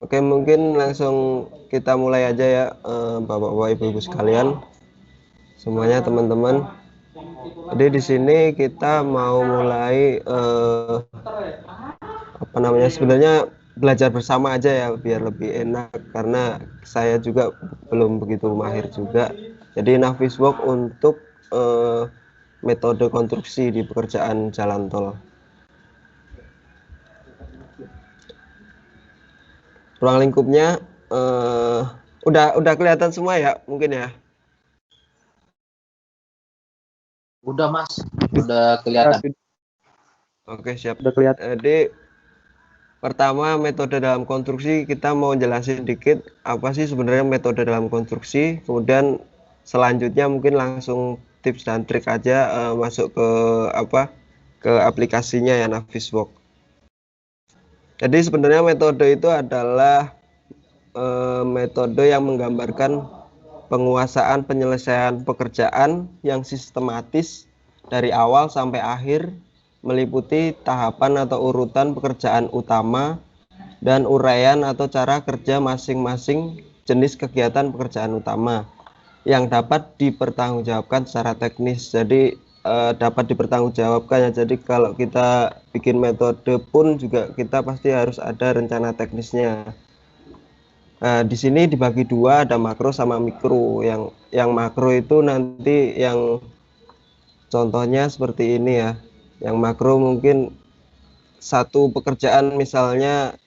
Oke, mungkin langsung kita mulai aja ya, Bapak-bapak, Ibu-ibu sekalian, semuanya teman-teman. Jadi di sini kita mau mulai apa namanya? Sebenarnya belajar bersama aja ya, biar lebih enak karena saya juga belum begitu mahir juga. Jadi Naviswork untuk metode konstruksi di pekerjaan jalan tol. Ruang lingkupnya udah kelihatan semua ya, mungkin ya. Udah Mas, udah kelihatan. Oke, siap. Udah kelihatan. Jadi pertama, metode dalam konstruksi, kita mau jelasin dikit apa sih sebenarnya metode dalam konstruksi. Kemudian selanjutnya mungkin langsung tips dan trik aja, masuk ke ke aplikasinya ya, Naviswork. Jadi sebenarnya metode itu adalah metode yang menggambarkan penguasaan penyelesaian pekerjaan yang sistematis dari awal sampai akhir, meliputi tahapan atau urutan pekerjaan utama dan uraian atau cara kerja masing-masing jenis kegiatan pekerjaan utama yang dapat dipertanggungjawabkan secara teknis. Jadi dapat dipertanggungjawabkan ya. Jadi kalau kita bikin metode pun juga kita pasti harus ada rencana teknisnya. Di sini dibagi dua, ada makro sama mikro. Yang makro itu nanti yang contohnya seperti ini ya. Yang makro mungkin satu pekerjaan, misalnya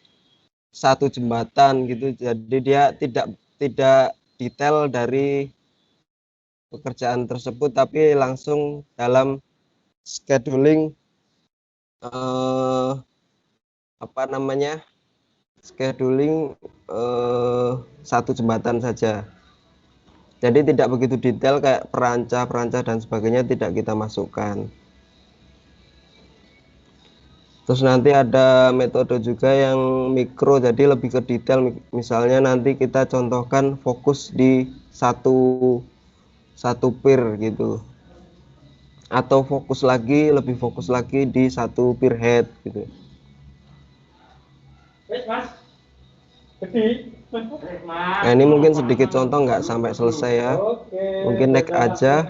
satu jembatan gitu, jadi dia tidak detail dari pekerjaan tersebut, tapi langsung dalam scheduling apa namanya scheduling satu jembatan saja. Jadi tidak begitu detail kayak perancah dan sebagainya, tidak kita masukkan. Terus nanti ada metode juga yang mikro, jadi lebih ke detail. Misalnya nanti kita contohkan fokus di satu pier gitu, atau lebih fokus lagi di satu pier head gitu. Nah, ini mungkin sedikit contoh, nggak sampai selesai ya. Mungkin next aja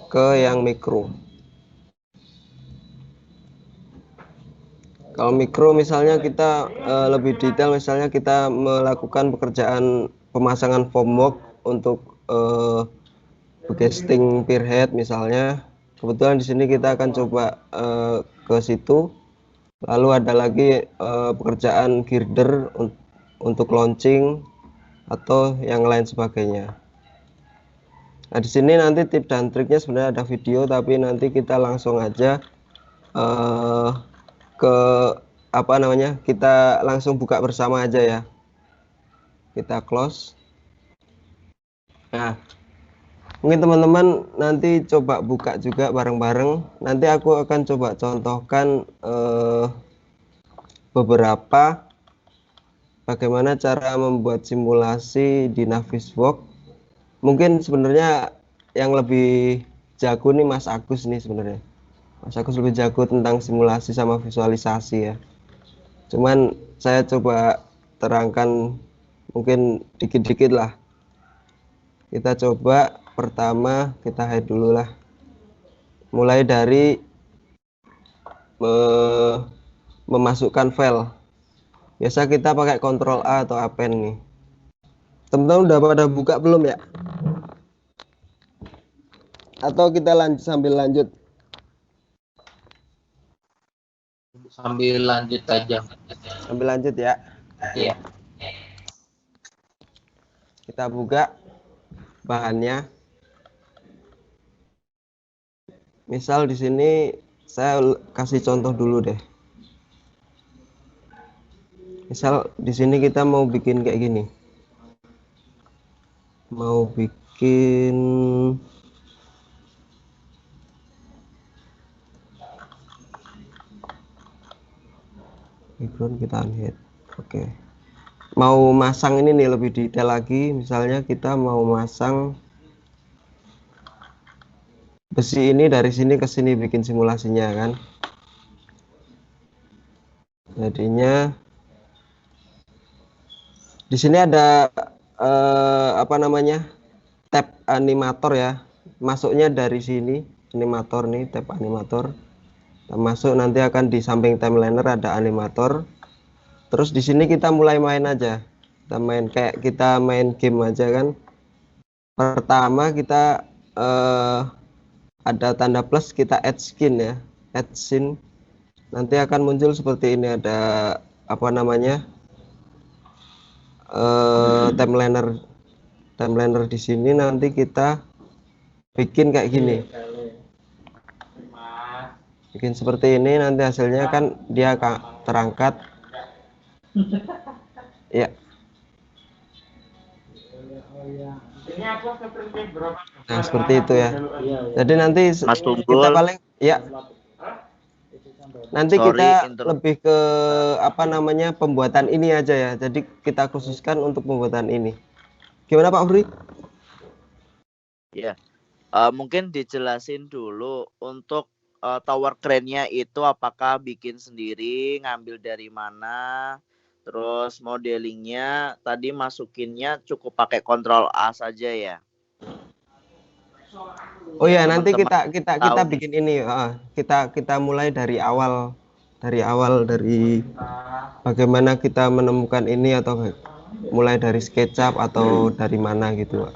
ke yang mikro. Kalau mikro misalnya kita lebih detail, misalnya kita melakukan pekerjaan pemasangan formwork untuk casting pier head misalnya. Kebetulan di sini kita akan coba ke situ. Lalu ada lagi pekerjaan girder untuk launching atau yang lain sebagainya. Nah, di sini nanti tips dan triknya sebenarnya ada video, tapi nanti kita langsung aja ke kita langsung buka bersama aja ya. Kita close. Nah, mungkin teman-teman nanti coba buka juga bareng-bareng. Nanti aku akan coba contohkan beberapa bagaimana cara membuat simulasi di Naviswork. Mungkin sebenarnya yang lebih jago nih Mas Agus nih sebenarnya. Mas Agus lebih jago tentang simulasi sama visualisasi ya. Cuman saya coba terangkan mungkin dikit-dikit lah. Kita coba pertama kita hide dulu lah. Mulai dari memasukkan file. Biasa kita pakai Ctrl A atau append nih. Teman-teman udah pada buka belum ya? Atau kita sambil lanjut? Sambil lanjut aja. Sambil lanjut ya. Iya. Kita buka bahannya. Misal di sini saya kasih contoh dulu deh. Misal di sini kita mau bikin kayak gini. Mau bikin background, kita unhide. Oke. Mau masang ini nih lebih detail lagi. Misalnya kita mau masang besi ini dari sini ke sini, bikin simulasinya kan. Jadinya di sini ada apa namanya, tab animator ya. Masuknya dari sini, animator nih, tab animator. Kita masuk, nanti akan di samping timeliner ada animator. Terus di sini kita mulai main aja. Kita main kayak kita main game aja kan. Pertama kita ada tanda plus, kita add skin ya, add scene. Nanti akan muncul seperti ini, ada apa namanya, timeliner di sini. Nanti kita bikin kayak gini, bikin seperti ini. Nanti hasilnya kan dia terangkat ya. Nah seperti itu ya. Jadi nanti Mas kita Tunggul, paling ya, nanti sorry kita interrupt. lebih ke apa namanya, pembuatan ini aja ya. Jadi kita khususkan untuk pembuatan ini. Gimana Pak Fri? Ya, mungkin dijelasin dulu untuk tower crane-nya itu apakah bikin sendiri, ngambil dari mana, terus modelingnya tadi masukinnya cukup pakai Ctrl A saja ya. Oh ya, Biar nanti teman-teman kita tahu nih. bikin ini. Kita mulai dari awal, dari bagaimana kita menemukan ini, atau mulai dari SketchUp atau dari mana gitu Pak.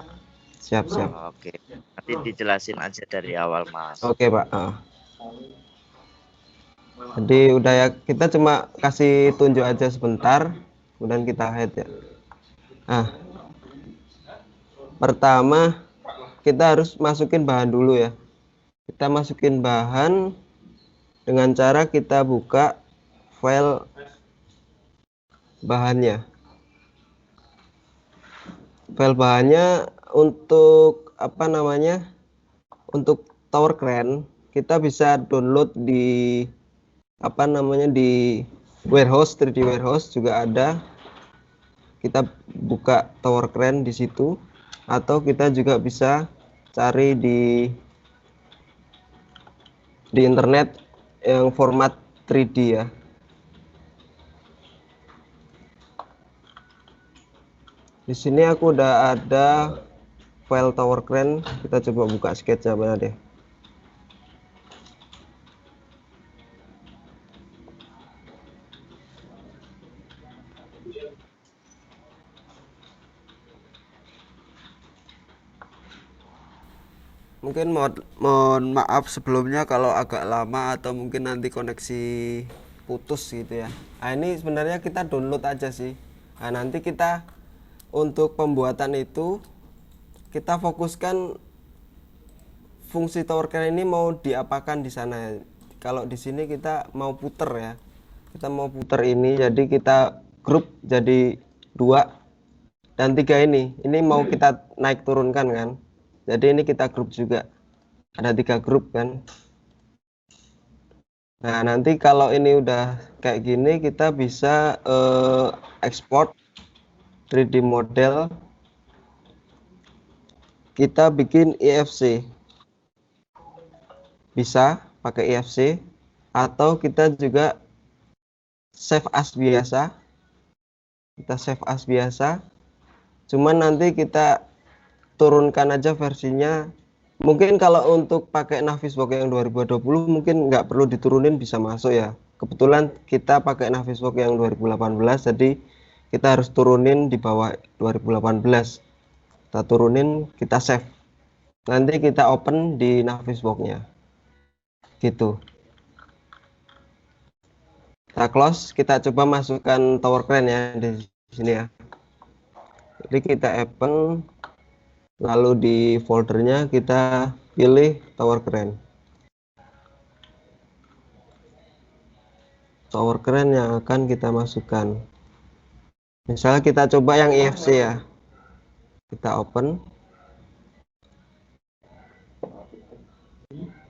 Siap. Oke, nanti dijelasin aja dari awal Mas. Oke Pak. Jadi udah ya, kita cuma kasih tunjuk aja sebentar, kemudian kita head ya. Nah, pertama kita harus masukin bahan dulu ya. Kita masukin bahan dengan cara kita buka file bahannya. File bahannya untuk apa namanya, untuk tower crane kita bisa download di apa namanya, di warehouse, 3D warehouse juga ada. Kita buka tower crane di situ, atau kita juga bisa cari di internet yang format 3D ya. Di sini aku udah ada file tower crane. Kita coba buka sketsa mana deh. Mungkin mohon maaf sebelumnya kalau agak lama atau mungkin nanti koneksi putus gitu ya. Nah ini sebenarnya kita download aja sih. Nah nanti kita untuk pembuatan itu kita fokuskan fungsi tower crane ini mau diapakan di sana. Kalau di sini kita mau puter ya. Kita mau puter ini, jadi kita grup jadi 2 dan 3 ini. Ini mau kita naik turunkan kan. Jadi ini kita grup juga. Ada 3 grup kan. Nah, nanti kalau ini udah kayak gini kita bisa export 3D model. Kita bikin IFC. Bisa pakai IFC atau kita juga save as biasa. Kita save as biasa. Cuman nanti kita turunkan aja versinya. Mungkin kalau untuk pakai Navisworks yang 2020 mungkin nggak perlu diturunin, bisa masuk ya. Kebetulan kita pakai Navisworks yang 2018, jadi kita harus turunin di bawah 2018. Kita turunin, kita save. Nanti kita open di Navisworks-nya. Gitu. Kita close, kita coba masukkan tower crane ya di sini ya. Jadi kita open, lalu di foldernya kita pilih tower crane. Tower crane yang akan kita masukkan. Misalnya kita coba yang IFC ya. Kita open.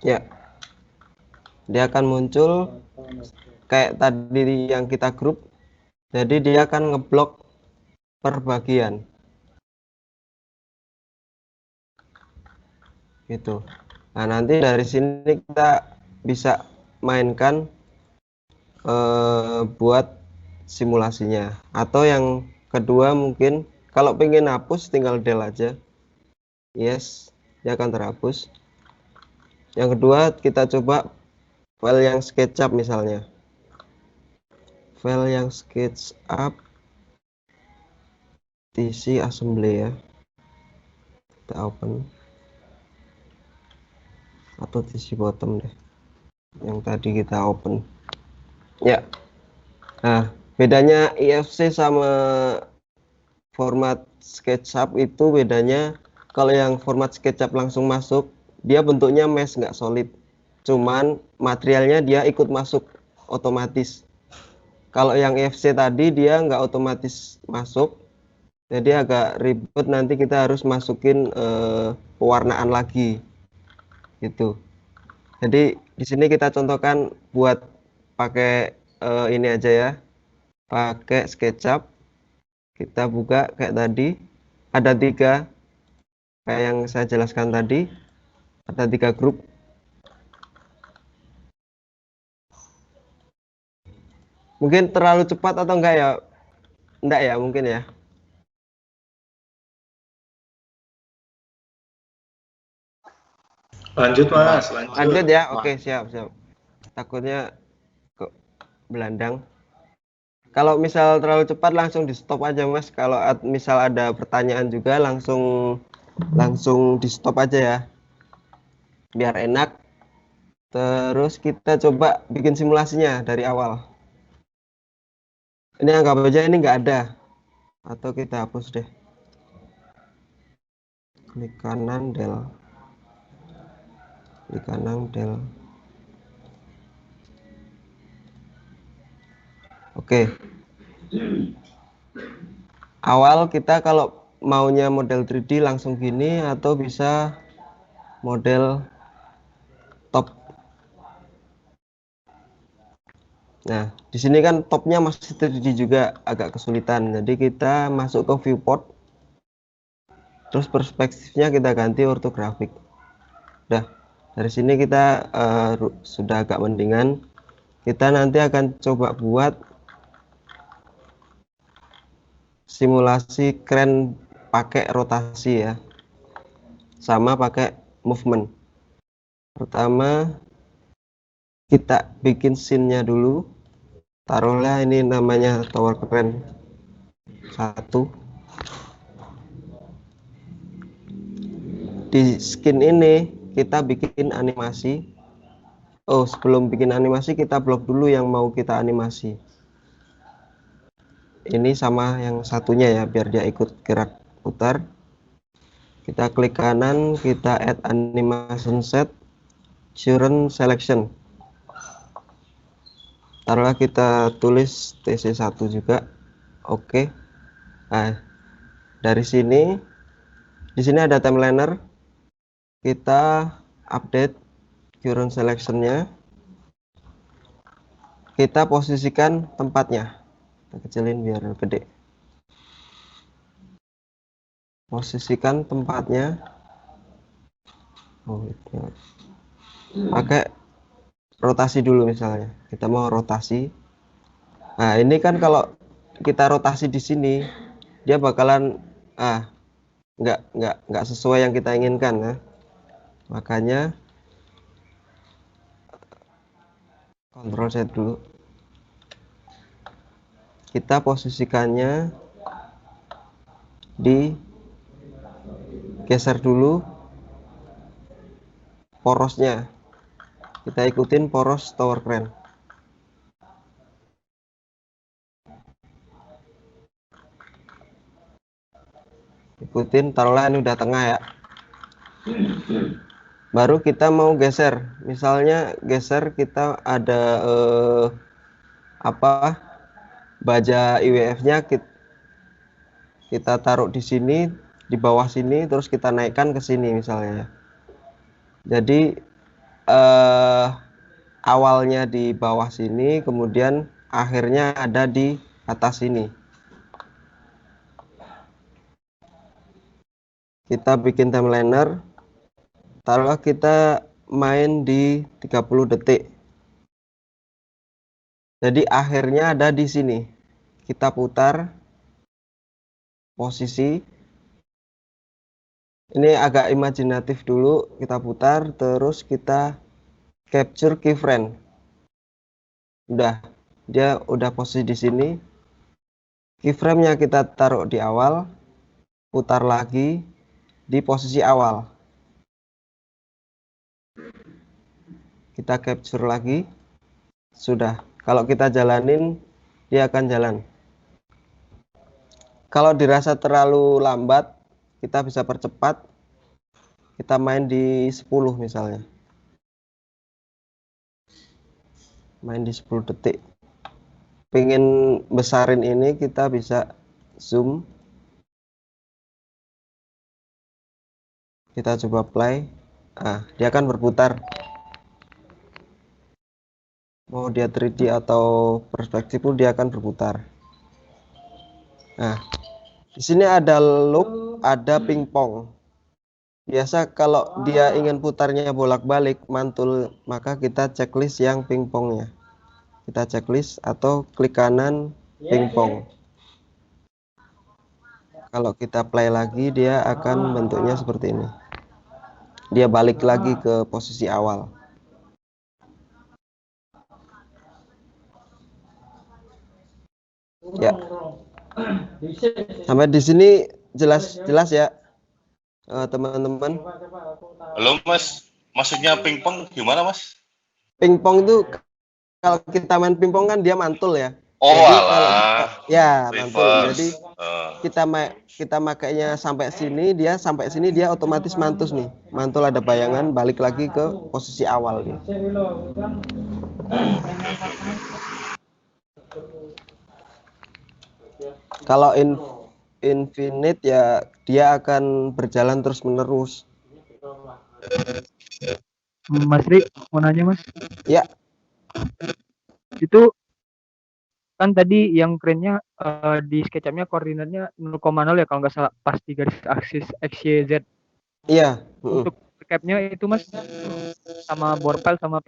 Ya. Dia akan muncul kayak tadi yang kita grup. Jadi dia akan ngeblok per bagian. Gitu. Nah, nanti dari sini kita bisa mainkan buat simulasinya. Atau yang kedua mungkin kalau pengen hapus tinggal del aja. Yes, dia akan terhapus. Yang kedua kita coba file yang SketchUp misalnya. File yang SketchUp TC assembly ya. Kita open. Atau TC bottom deh. Yang tadi kita open. Ya. Nah, bedanya IFC sama format SketchUp itu bedanya kalau yang format SketchUp langsung masuk, dia bentuknya mesh nggak solid. Cuman materialnya dia ikut masuk otomatis. Kalau yang IFC tadi dia nggak otomatis masuk, jadi agak ribet nanti kita harus masukin pewarnaan lagi, gitu. Jadi di sini kita contohkan buat pakai ini aja ya, pakai SketchUp. Kita buka kayak tadi, ada 3 kayak yang saya jelaskan tadi, ada 3 grup. Mungkin terlalu cepat atau enggak ya? Enggak ya mungkin ya. Lanjut Mas, lanjut. Lanjut ya, oke siap. Takutnya kok belandang. Kalau misal terlalu cepat langsung di stop aja Mas. Kalau misal ada pertanyaan juga langsung di stop aja ya, biar enak. Terus kita coba bikin simulasinya dari awal. Ini anggap aja ini nggak ada, atau kita hapus deh. Klik kanan del, klik kanan del. Oke. Awal kita kalau maunya model 3D langsung gini atau bisa model top. Nah, di sini kan topnya masih 3D juga agak kesulitan. Jadi kita masuk ke viewport. Terus perspektifnya kita ganti ortografik. Udah, dari sini kita sudah agak mendingan. Kita nanti akan coba buat simulasi crane pakai rotasi ya, sama pakai movement. Pertama kita bikin scene-nya dulu, taruhlah ini namanya tower crane 1. Di skin ini kita bikin animasi. Oh, sebelum bikin animasi kita blok dulu yang mau kita animasi. Ini sama yang satunya ya, biar dia ikut gerak putar. Kita klik kanan, kita add animation set, current selection. Taruhlah kita tulis TC1 juga. Oke. Nah, dari sini di sini ada timeliner. Kita update current selection-nya. Kita posisikan tempatnya. Kita kecilin biar gede. Posisikan tempatnya. Oh, itu. Pakai rotasi dulu misalnya. Kita mau rotasi. Nah, ini kan kalau kita rotasi di sini, dia bakalan nggak sesuai yang kita inginkan ya. Makanya Ctrl Z dulu. Kita posisikannya di geser dulu porosnya. Kita ikutin poros tower crane. Ikutin, taruhlah ini udah tengah ya. Baru kita mau geser. Misalnya geser kita ada baja IWF-nya kita taruh di sini, di bawah sini, terus kita naikkan ke sini misalnya. Jadi awalnya di bawah sini, kemudian akhirnya ada di atas sini. Kita bikin timeliner, taruhlah kita main di 30 detik. Jadi akhirnya ada di sini. Kita putar posisi. Ini agak imajinatif dulu, kita putar, terus kita capture keyframe. Udah, dia udah posisi di sini. Keyframe-nya kita taruh di awal, putar lagi di posisi awal. Kita capture lagi. Sudah. Kalau kita jalanin, dia akan jalan. Kalau dirasa terlalu lambat, kita bisa percepat. Kita main di 10 misalnya. Main di 10 detik. Pengen besarin ini, kita bisa zoom. Kita coba play. Nah, dia akan berputar. Mau dia 3D atau perspektif pun dia akan berputar. Nah, di sini ada loop, ada pingpong. Biasa kalau dia ingin putarnya bolak-balik, mantul, maka kita checklist yang pingpongnya. Kita checklist atau klik kanan pingpong. Kalau kita play lagi, dia akan bentuknya seperti ini. Dia balik lagi ke posisi awal. Ya. Sampai di sini jelas ya, teman-teman. Halo Mas, maksudnya pingpong gimana Mas? Pingpong itu kalau kita main pingpong kan dia mantul ya. Oh Jadi alah, kalau ya mantul. reverse. Jadi kita makainya sampai sini, dia sampai sini dia otomatis mantus nih. Mantul ada bayangan, balik lagi ke posisi awal nih. Kalau infinite ya dia akan berjalan terus menerus. Mas Rik, mau nanya Mas? Ya. Itu kan tadi yang kerennya di SketchUp-nya koordinatnya 0,0 ya kalau nggak salah, pas di garis aksis X, Y, Z. Iya. Untuk cap-nya itu Mas, sama bore file sama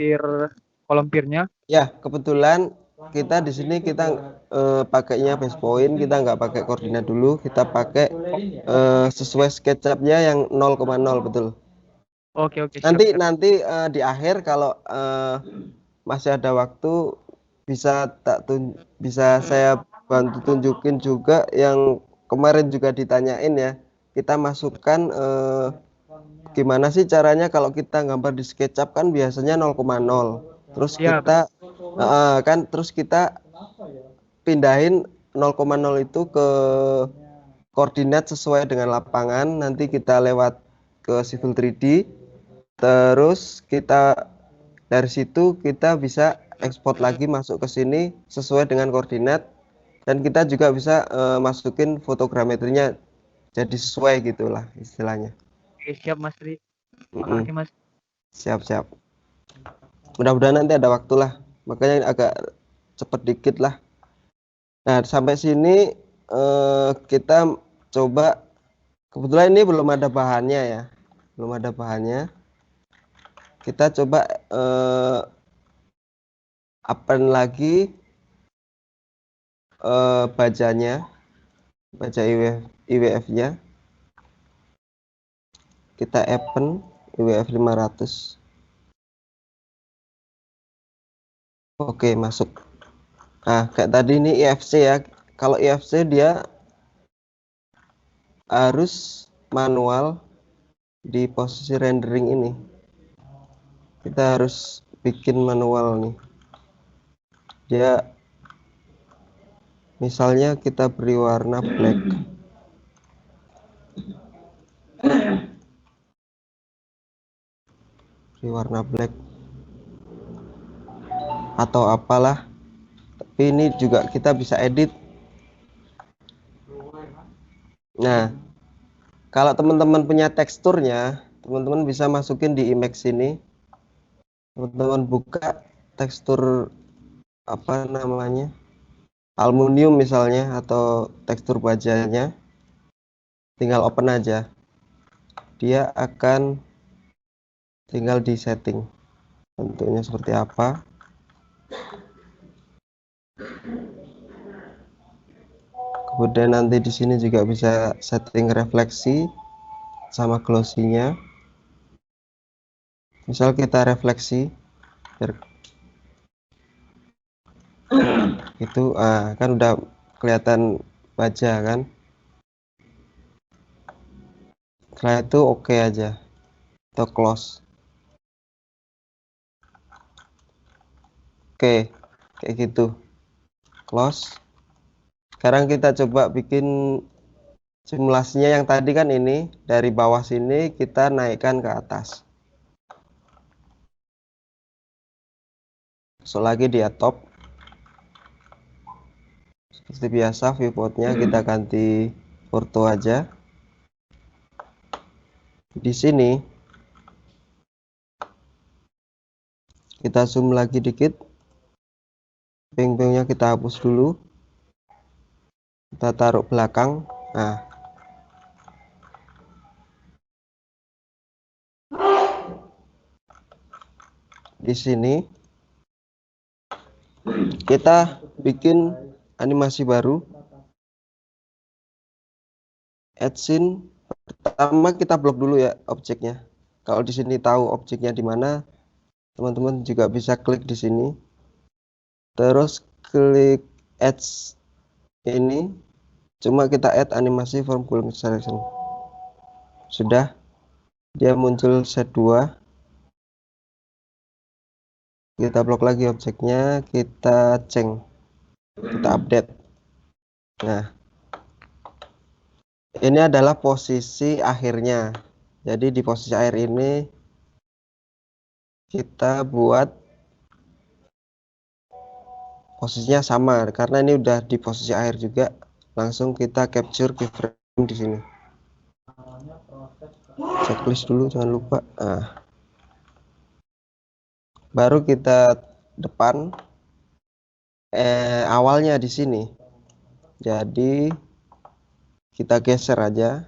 kolom peer-nya. Ya, kebetulan kita di sini kita pakainya base point, kita nggak pakai koordinat dulu, kita pakai sesuai SketchUp-nya yang 0,0 betul. Oke. Nanti di akhir kalau masih ada waktu bisa saya bantu tunjukin juga yang kemarin juga ditanyain ya. Kita masukkan gimana sih caranya kalau kita gambar di SketchUp kan biasanya 0,0. Terus kita terus kita pindahin 0,0 itu ke koordinat sesuai dengan lapangan. Nanti kita lewat ke Civil 3D. Terus kita dari situ kita bisa ekspor lagi masuk ke sini sesuai dengan koordinat, dan kita juga bisa masukin fotogrametrinya jadi sesuai gitulah istilahnya. Oke, siap Mas Rik. Makasih Mas. Siap. Mudah-mudahan nanti ada waktu lah, makanya agak cepet dikit lah. Nah, sampai sini kita coba, kebetulan ini belum ada bahannya. Kita coba append lagi bajanya, baja IWF-nya. Kita append IWF 500. Oke, masuk. Nah, kayak tadi ini IFC ya. Kalau IFC dia harus manual di posisi rendering ini. Kita harus bikin manual nih. Dia misalnya kita beri warna black. Beri warna black atau apalah. Tapi ini juga kita bisa edit. Nah, kalau teman-teman punya teksturnya, teman-teman bisa masukin di image sini. Teman-teman buka tekstur apa namanya, aluminium misalnya, atau tekstur bajanya, tinggal open aja, dia akan tinggal di setting bentuknya seperti apa. Kemudian nanti di sini juga bisa setting refleksi sama glossy-nya. Misal kita refleksi itu kan udah kelihatan wajah kan. Setelah itu oke aja atau close. Oke, kayak gitu. Close. Sekarang kita coba bikin simulasinya. Yang tadi kan ini dari bawah sini kita naikkan ke atas. Masuk lagi di top. Seperti biasa viewportnya kita ganti foto aja. Di sini kita zoom lagi dikit. Ping-pingnya kita hapus dulu. Kita taruh belakang. Nah, di sini kita bikin animasi baru. Add scene. Pertama kita blok dulu ya objeknya. Kalau di sini tahu objeknya di mana, teman-teman juga bisa klik di sini. Terus klik add ini. Cuma kita add animasi from cooling selection. Sudah, dia muncul set 2. Kita blok lagi objeknya, kita change, kita update. Nah, ini adalah posisi akhirnya. Jadi di posisi akhir ini kita buat posisinya sama karena ini udah di posisi akhir juga. Langsung kita capture keyframe di sini. Checklist dulu jangan lupa. Nah, baru kita depan awalnya di sini. Jadi kita geser aja.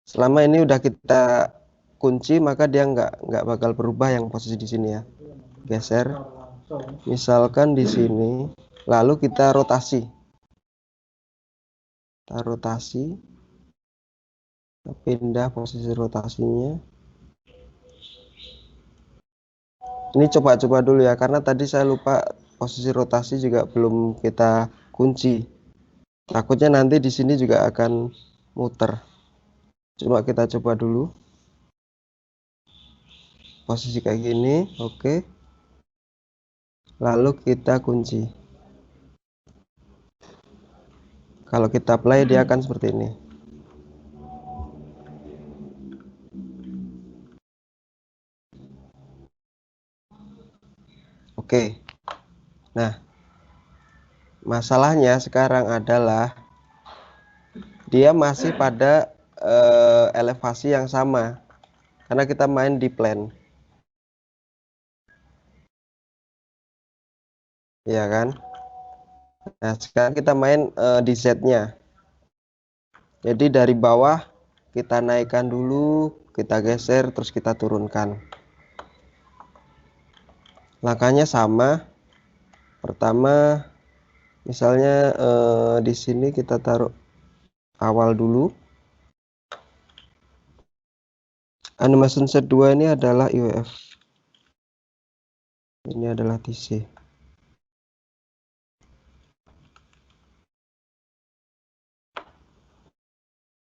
Selama ini udah kita kunci maka dia nggak bakal berubah yang posisi di sini ya. Geser. Misalkan di sini, lalu kita rotasi. Kita rotasi. Kita pindah posisi rotasinya. Ini coba-coba dulu ya karena tadi saya lupa posisi rotasi juga belum kita kunci. Takutnya nanti di sini juga akan muter. Coba kita coba dulu. Posisi kayak gini, oke. Lalu kita kunci. Kalau kita play dia akan seperti ini. Oke. Nah, masalahnya sekarang adalah dia masih pada elevasi yang sama karena kita main di plane, ya kan? Nah, sekarang kita main di Z-nya. Jadi dari bawah kita naikkan dulu, kita geser, terus kita turunkan. Langkahnya sama. Pertama, misalnya di sini kita taruh awal dulu. Animation set 2 ini adalah IWF. Ini adalah TC.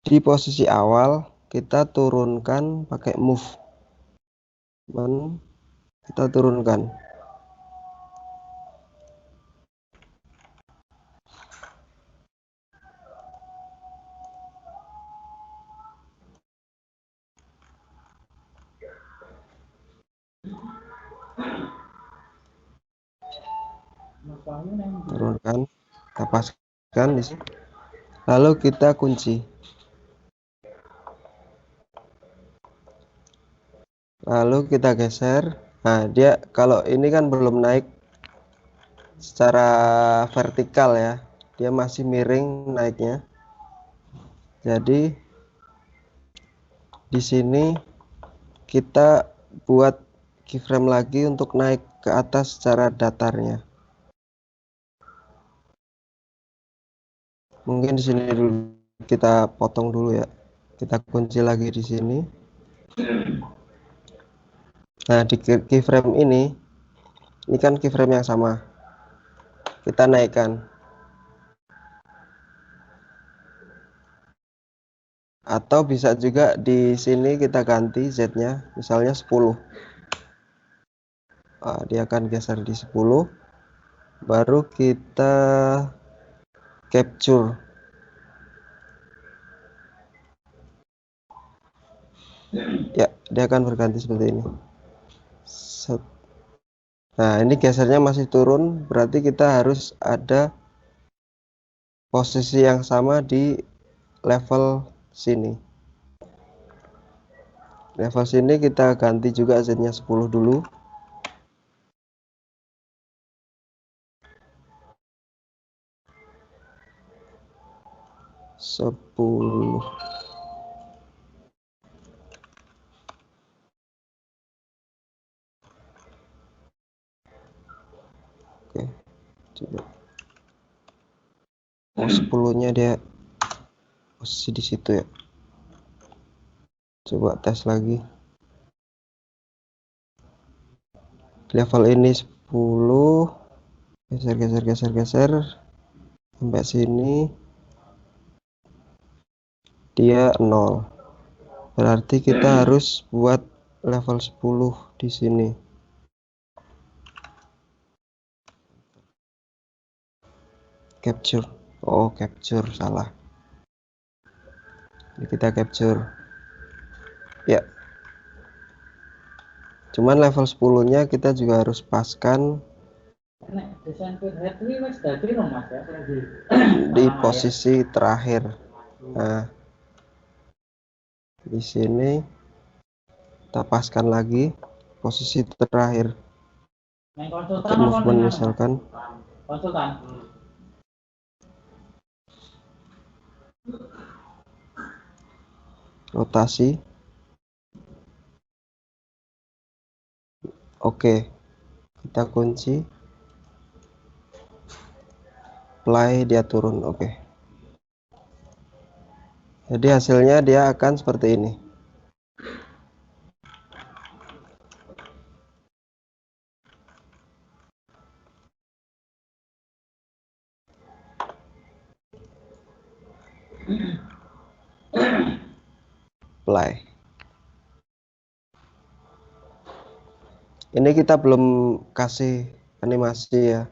Di posisi awal kita turunkan pakai move. Kita turunkan. Turunkan, kita paskan di sini. Lalu kita kunci. Lalu kita geser. Nah, dia kalau ini kan belum naik secara vertikal ya. Dia masih miring naiknya. Jadi di sini kita buat keyframe lagi untuk naik ke atas secara datarnya. Mungkin di sini dulu kita potong dulu ya. Kita kunci lagi di sini. Nah, di keyframe ini kan keyframe yang sama. Kita naikkan. Atau bisa juga di sini kita ganti Z-nya, misalnya 10. Nah, dia akan geser di 10. Baru kita capture. Ya, dia akan berganti seperti ini. Set. Nah, ini gesernya masih turun, berarti kita harus ada posisi yang sama di level sini. Level sini kita ganti juga Z-nya 10 dulu. Sepuluh. Oke, coba. Oh, 10-nya dia posisi di situ ya. Coba tes lagi. Level ini 10. Geser sampai sini. Dia 0. Berarti kita harus buat level 10 di sini. Capture. Oh, capture salah. Ini kita capture. Ya. Cuman level 10-nya kita juga harus paskan di posisi terakhir. Nah, di sini kita paskan lagi posisi terakhir. Pakai movement misalkan. Rotasi. Oke. Kita kunci. Play, dia turun. Oke. Jadi hasilnya dia akan seperti ini. Play. Ini kita belum kasih animasi ya.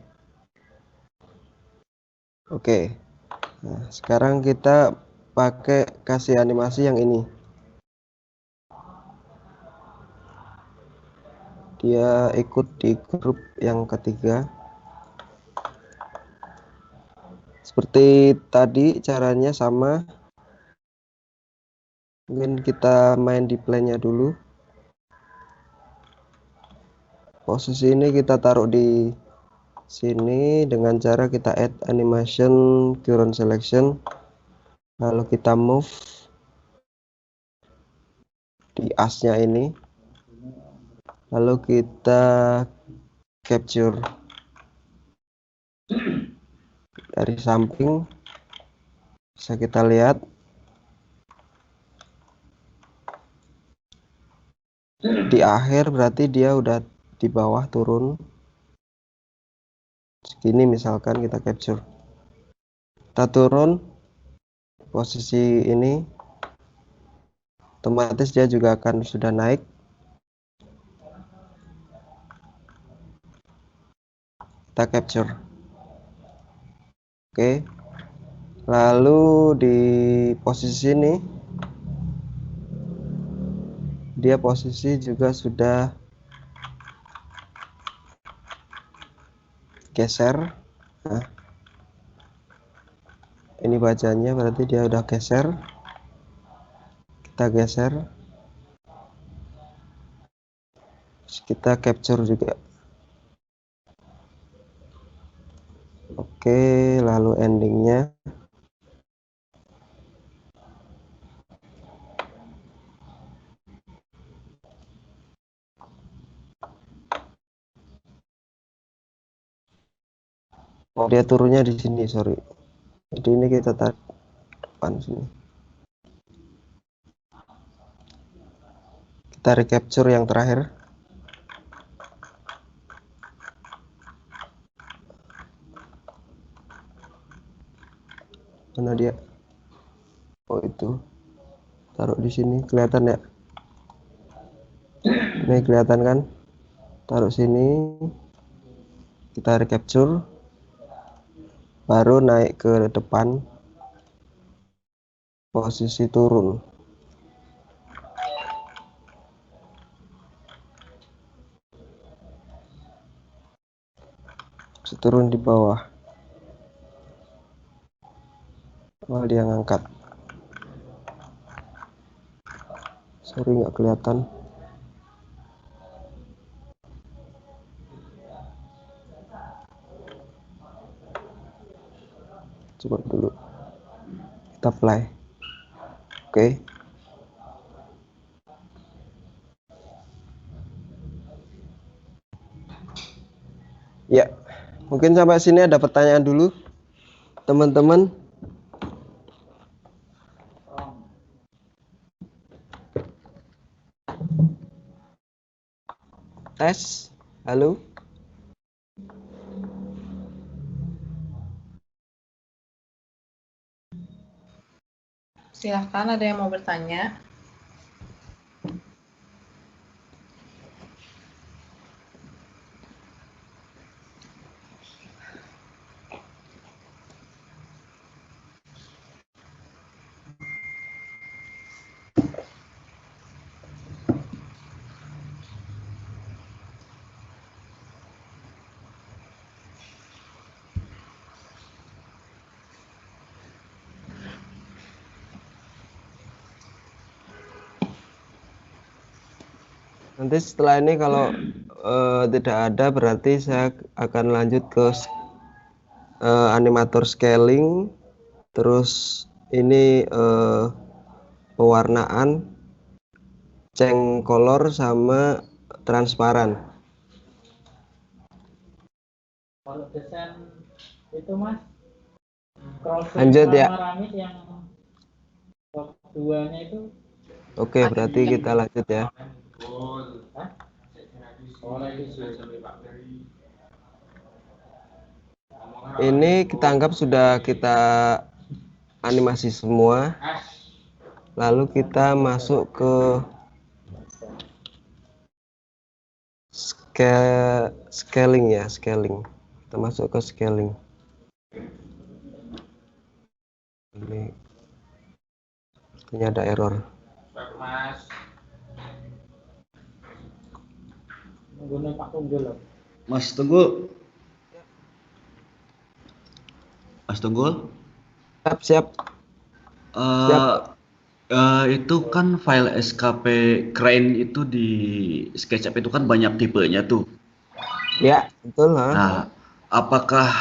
Oke. Nah, sekarang kita pakai kasih animasi yang ini. Dia ikut di grup yang ketiga. Seperti tadi caranya sama. Mungkin kita main di play-nya dulu. Posisi ini kita taruh di sini dengan cara kita add animation current selection. Lalu kita move di as-nya ini. Lalu kita capture dari samping. Bisa kita lihat di akhir, berarti dia udah di bawah turun segini. Misalkan kita capture, kita turun posisi ini, otomatis dia juga akan sudah naik. Kita capture. Oke, lalu di posisi ini dia posisi juga sudah geser. Nah, ini bacanya berarti dia udah geser. Kita geser, kita capture juga. Oke, lalu endingnya oh, dia turunnya di sini, sorry. Jadi ini kita tarik depan sini. Kita recapture yang terakhir. Mana dia? Oh itu. Taruh di sini, kelihatan ya? Ini kelihatan kan? Taruh sini. Kita recapture. Baru naik ke depan. Posisi turun. Turun di bawah. Oh, dia ngangkat. Sorry nggak kelihatan. Coba dulu. Kita play. Oke. Ya, mungkin sampai sini ada pertanyaan dulu, teman-teman. Tes, halo. Silahkan, ada yang mau bertanya? Nanti setelah ini kalau tidak ada, berarti saya akan lanjut ke animator scaling, terus ini pewarnaan, change color sama transparan. Kalau desain itu Mas, crossing Lanjut ya. Ramis yang top 2-nya itu. Oke, berarti kita lanjut ya. Ini kita anggap sudah kita animasi semua. Lalu kita masuk ke scaling ya, scaling. Kita masuk ke scaling. Ini ada error. Menggunakan Pak Tunggul. Mas Tunggul. Mas Tunggul. Siap. Itu kan file SKP Crane itu di SketchUp itu kan banyak tipenya tuh. Ya, betul. Nah, apakah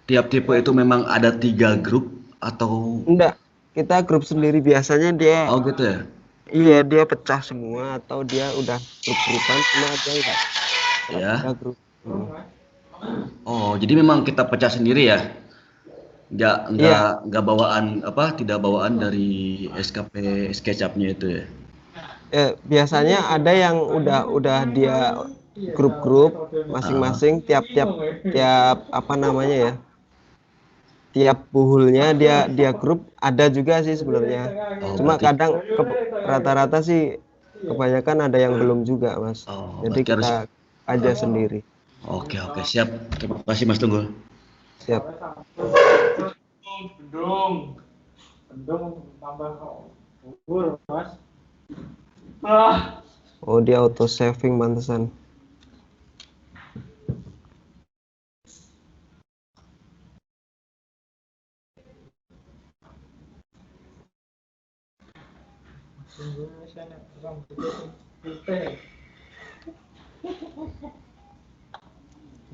tiap tipe itu memang ada 3 grup atau? Enggak, kita grup sendiri biasanya dia. Oh gitu ya? Iya, dia pecah semua atau dia udah grup-grupan, cuma ada enggak. Ya. Kita grup. Oh, jadi memang kita pecah sendiri ya? Enggak bawaan apa? Tidak bawaan dari SKP SketchUp-nya itu ya? Biasanya ada yang udah dia grup-grup masing-masing, tiap apa namanya ya, tiap buhulnya dia grup ada juga sih sebenarnya. Cuma kadang rata-rata sih kebanyakan ada yang belum juga, Mas. Jadi kita aja sendiri. Oke, siap. Terima kasih Mas Tunggul. Siap. Bendung tambah gugur Mas. Oh, dia auto saving mantesan.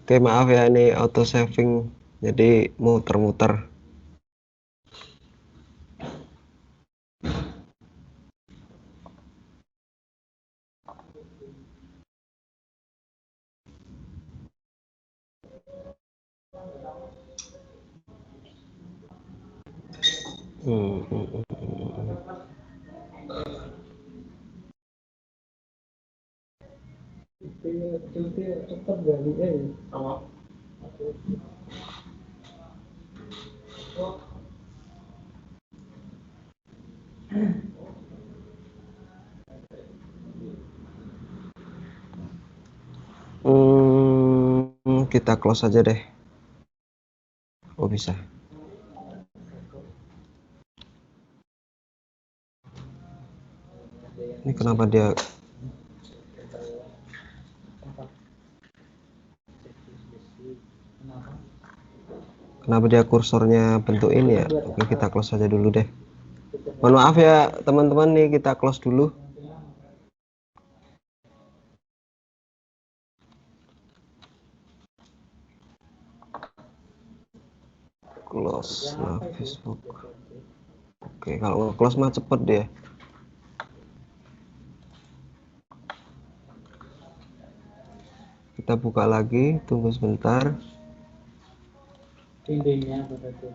Oke, maaf ya, ini auto saving jadi muter-muter. Hmm, hmm, hmm, hmm. Cuti cepat gajinya ya. Kita close aja deh. Oh bisa. Ini kenapa dia kursornya bentuk ini ya? Oke, kita close aja dulu deh. Mohon maaf ya teman-teman, nih kita close dulu. Close nah Facebook. Oke, kalau nge-close mah cepet deh. Kita buka lagi, tunggu sebentar. Dindingnya begitu.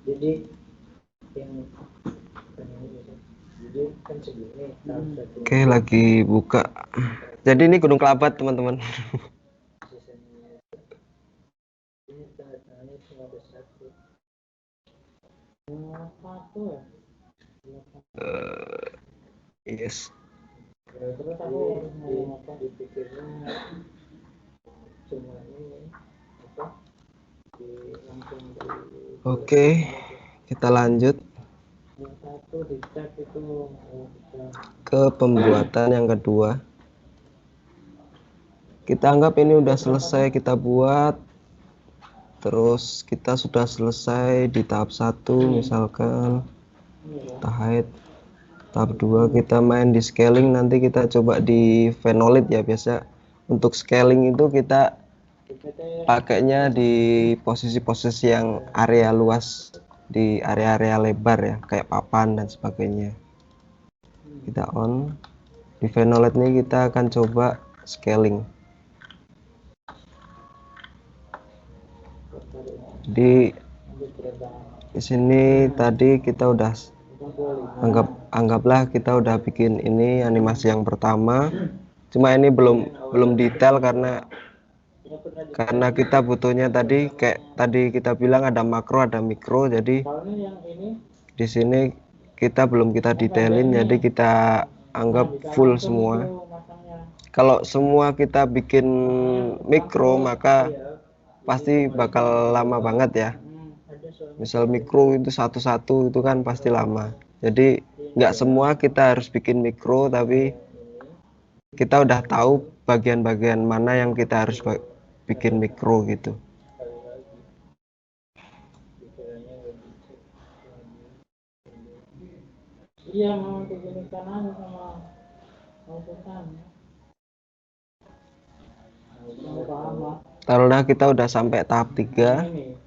Jadi yang jadi kan segini. Oke, lagi buka. Jadi ini Gunung Kelabat teman-teman. Ini tanda-tandanya cuma ada satu. Satu ya. Yes. Terus aku ngomong apa dipikirnya cuma ini apa langsung di Oke, kita lanjut yang satu dicek itu bisa ke pembuatan yang kedua. Kita anggap ini udah selesai kita buat. Terus kita sudah selesai di tahap 1 misalkan tahap. Tahap 2 kita main di scaling, nanti kita coba di Phenolid ya. Biasa untuk scaling itu kita pakainya di posisi-posisi yang area luas, di area-area lebar ya, kayak papan dan sebagainya. Kita on. Di Phenolid ini kita akan coba scaling. Di sini tadi kita udah anggaplah kita udah bikin ini animasi yang pertama. Cuma ini belum detail karena kita butuhnya tadi kayak tadi kita bilang ada makro ada mikro. Jadi di sini kita belum kita detailin, jadi kita anggap full semua. Kalau semua kita bikin mikro maka pasti bakal lama banget ya. Misal mikro itu satu-satu itu kan pasti lama. Jadi nggak semua kita harus bikin mikro, tapi kita udah tahu bagian-bagian mana yang kita harus bikin mikro gitu. Iya mau diginikan aja sama masukan. Taruhlah kita udah sampai tahap 3.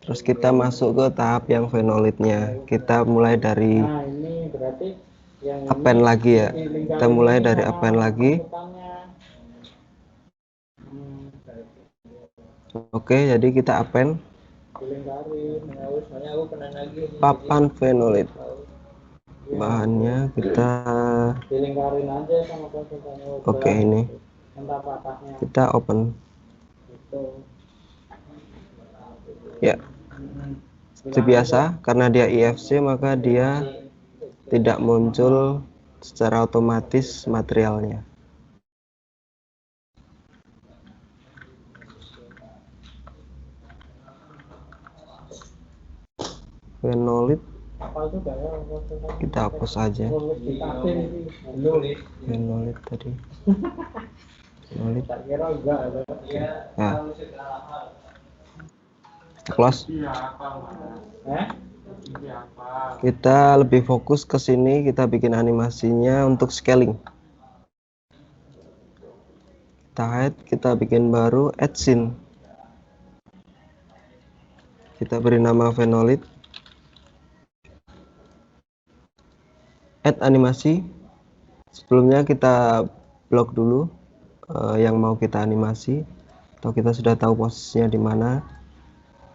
Terus kita masuk ke tahap yang Phenolidnya. Kita mulai dari append lagi ya. Kita mulai dari append lagi. Oke, jadi kita append papan Phenolid. Bahannya kita oke, ini kita open ya. Seperti biasa, karena dia IFC maka dia tidak muncul secara otomatis materialnya. Phenolid kita hapus aja. Phenolid tadi. Phenolid. Nah. Close. Kita lebih fokus ke sini, kita bikin animasinya untuk scaling. Kita hide, kita bikin baru add scene. Kita beri nama Phenolid. Add animasi. Sebelumnya kita blok dulu yang mau kita animasi, atau kita sudah tahu posisinya di mana.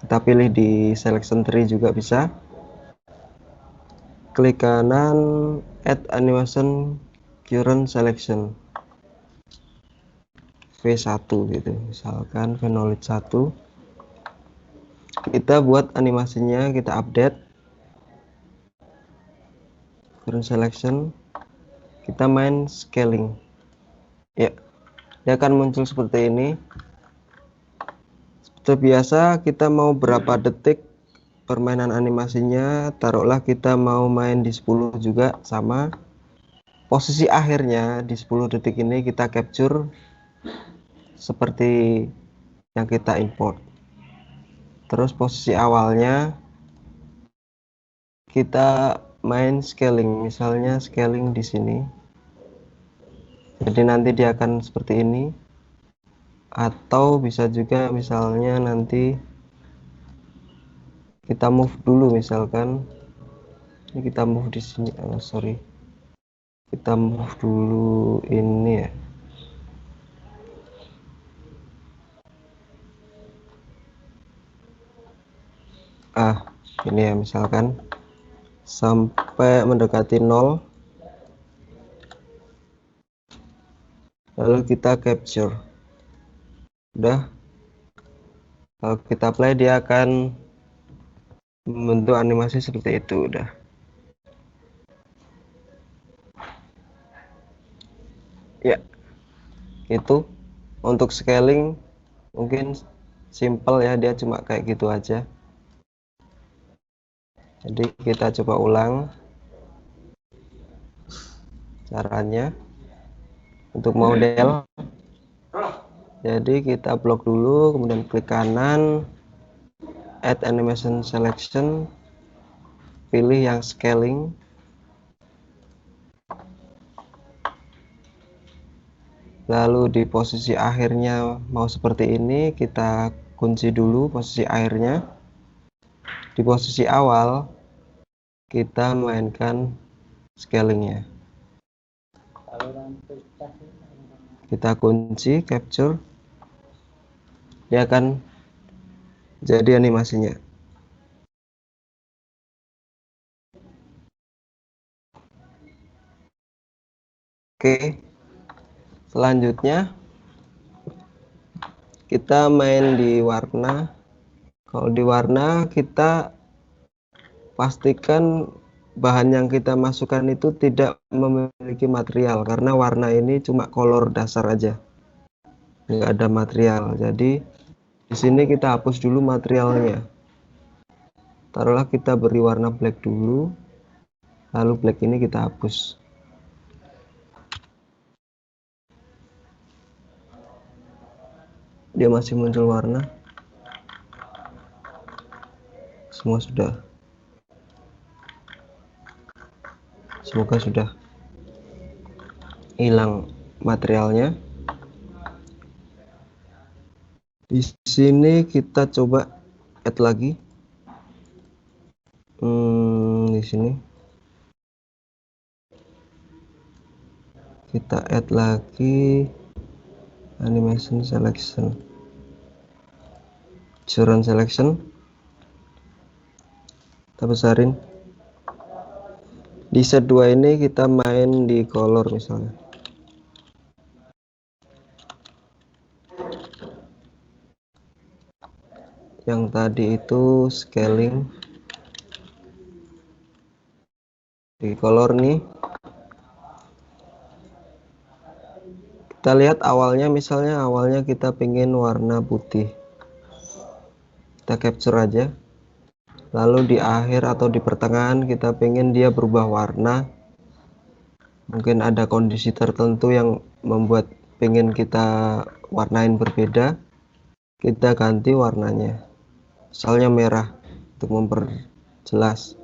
Kita pilih di selection tree juga bisa. klik kanan, add animation current selection V1 gitu, misalkan V-knowledge 1. Kita buat animasinya, kita update current selection, kita main scaling ya, dia akan muncul seperti ini. Seperti biasa, kita mau berapa detik permainan animasinya, taruhlah kita mau main di 10 juga, sama posisi akhirnya di 10 detik ini kita capture seperti yang kita import. Terus posisi awalnya kita main scaling, misalnya scaling di sini. Jadi nanti dia akan seperti ini. Atau bisa juga misalnya nanti kita move dulu, misalkan ini kita move di sini. Sorry. Kita move dulu ini ya. Ini ya, misalkan sampai mendekati 0, lalu kita capture. Udah, kalau kita play dia akan membentuk animasi seperti itu. Udah, ya, itu untuk scaling mungkin simple ya, dia cuma kayak gitu aja. Jadi kita coba ulang caranya untuk model. Jadi kita blok dulu, kemudian klik kanan, add animation selection, pilih yang scaling, lalu di posisi akhirnya mau seperti ini, kita kunci dulu posisi akhirnya. Di posisi awal kita mainkan scalingnya, kita kunci capture, dia akan jadi animasinya. Oke, selanjutnya kita main di warna. Kalau di warna, kita pastikan bahan yang kita masukkan itu tidak memiliki material, karena warna ini cuma color dasar aja, nggak ada material. Jadi di sini kita hapus dulu materialnya. Taruhlah kita beri warna black dulu, lalu black ini kita hapus. Dia masih muncul warna. Semua sudah. Semoga sudah hilang materialnya. Di sini kita coba add lagi. Di sini kita add lagi animation selection, current selection. Kita besarin. Di set 2 ini kita main di color misalnya. Yang tadi itu scaling. Di color nih. Kita lihat awalnya, misalnya awalnya kita pengen warna putih. Kita capture aja. Lalu di akhir atau di pertengahan kita pengen dia berubah warna. Mungkin ada kondisi tertentu yang membuat pengen kita warnain berbeda. Kita ganti warnanya. Misalnya merah untuk memperjelas.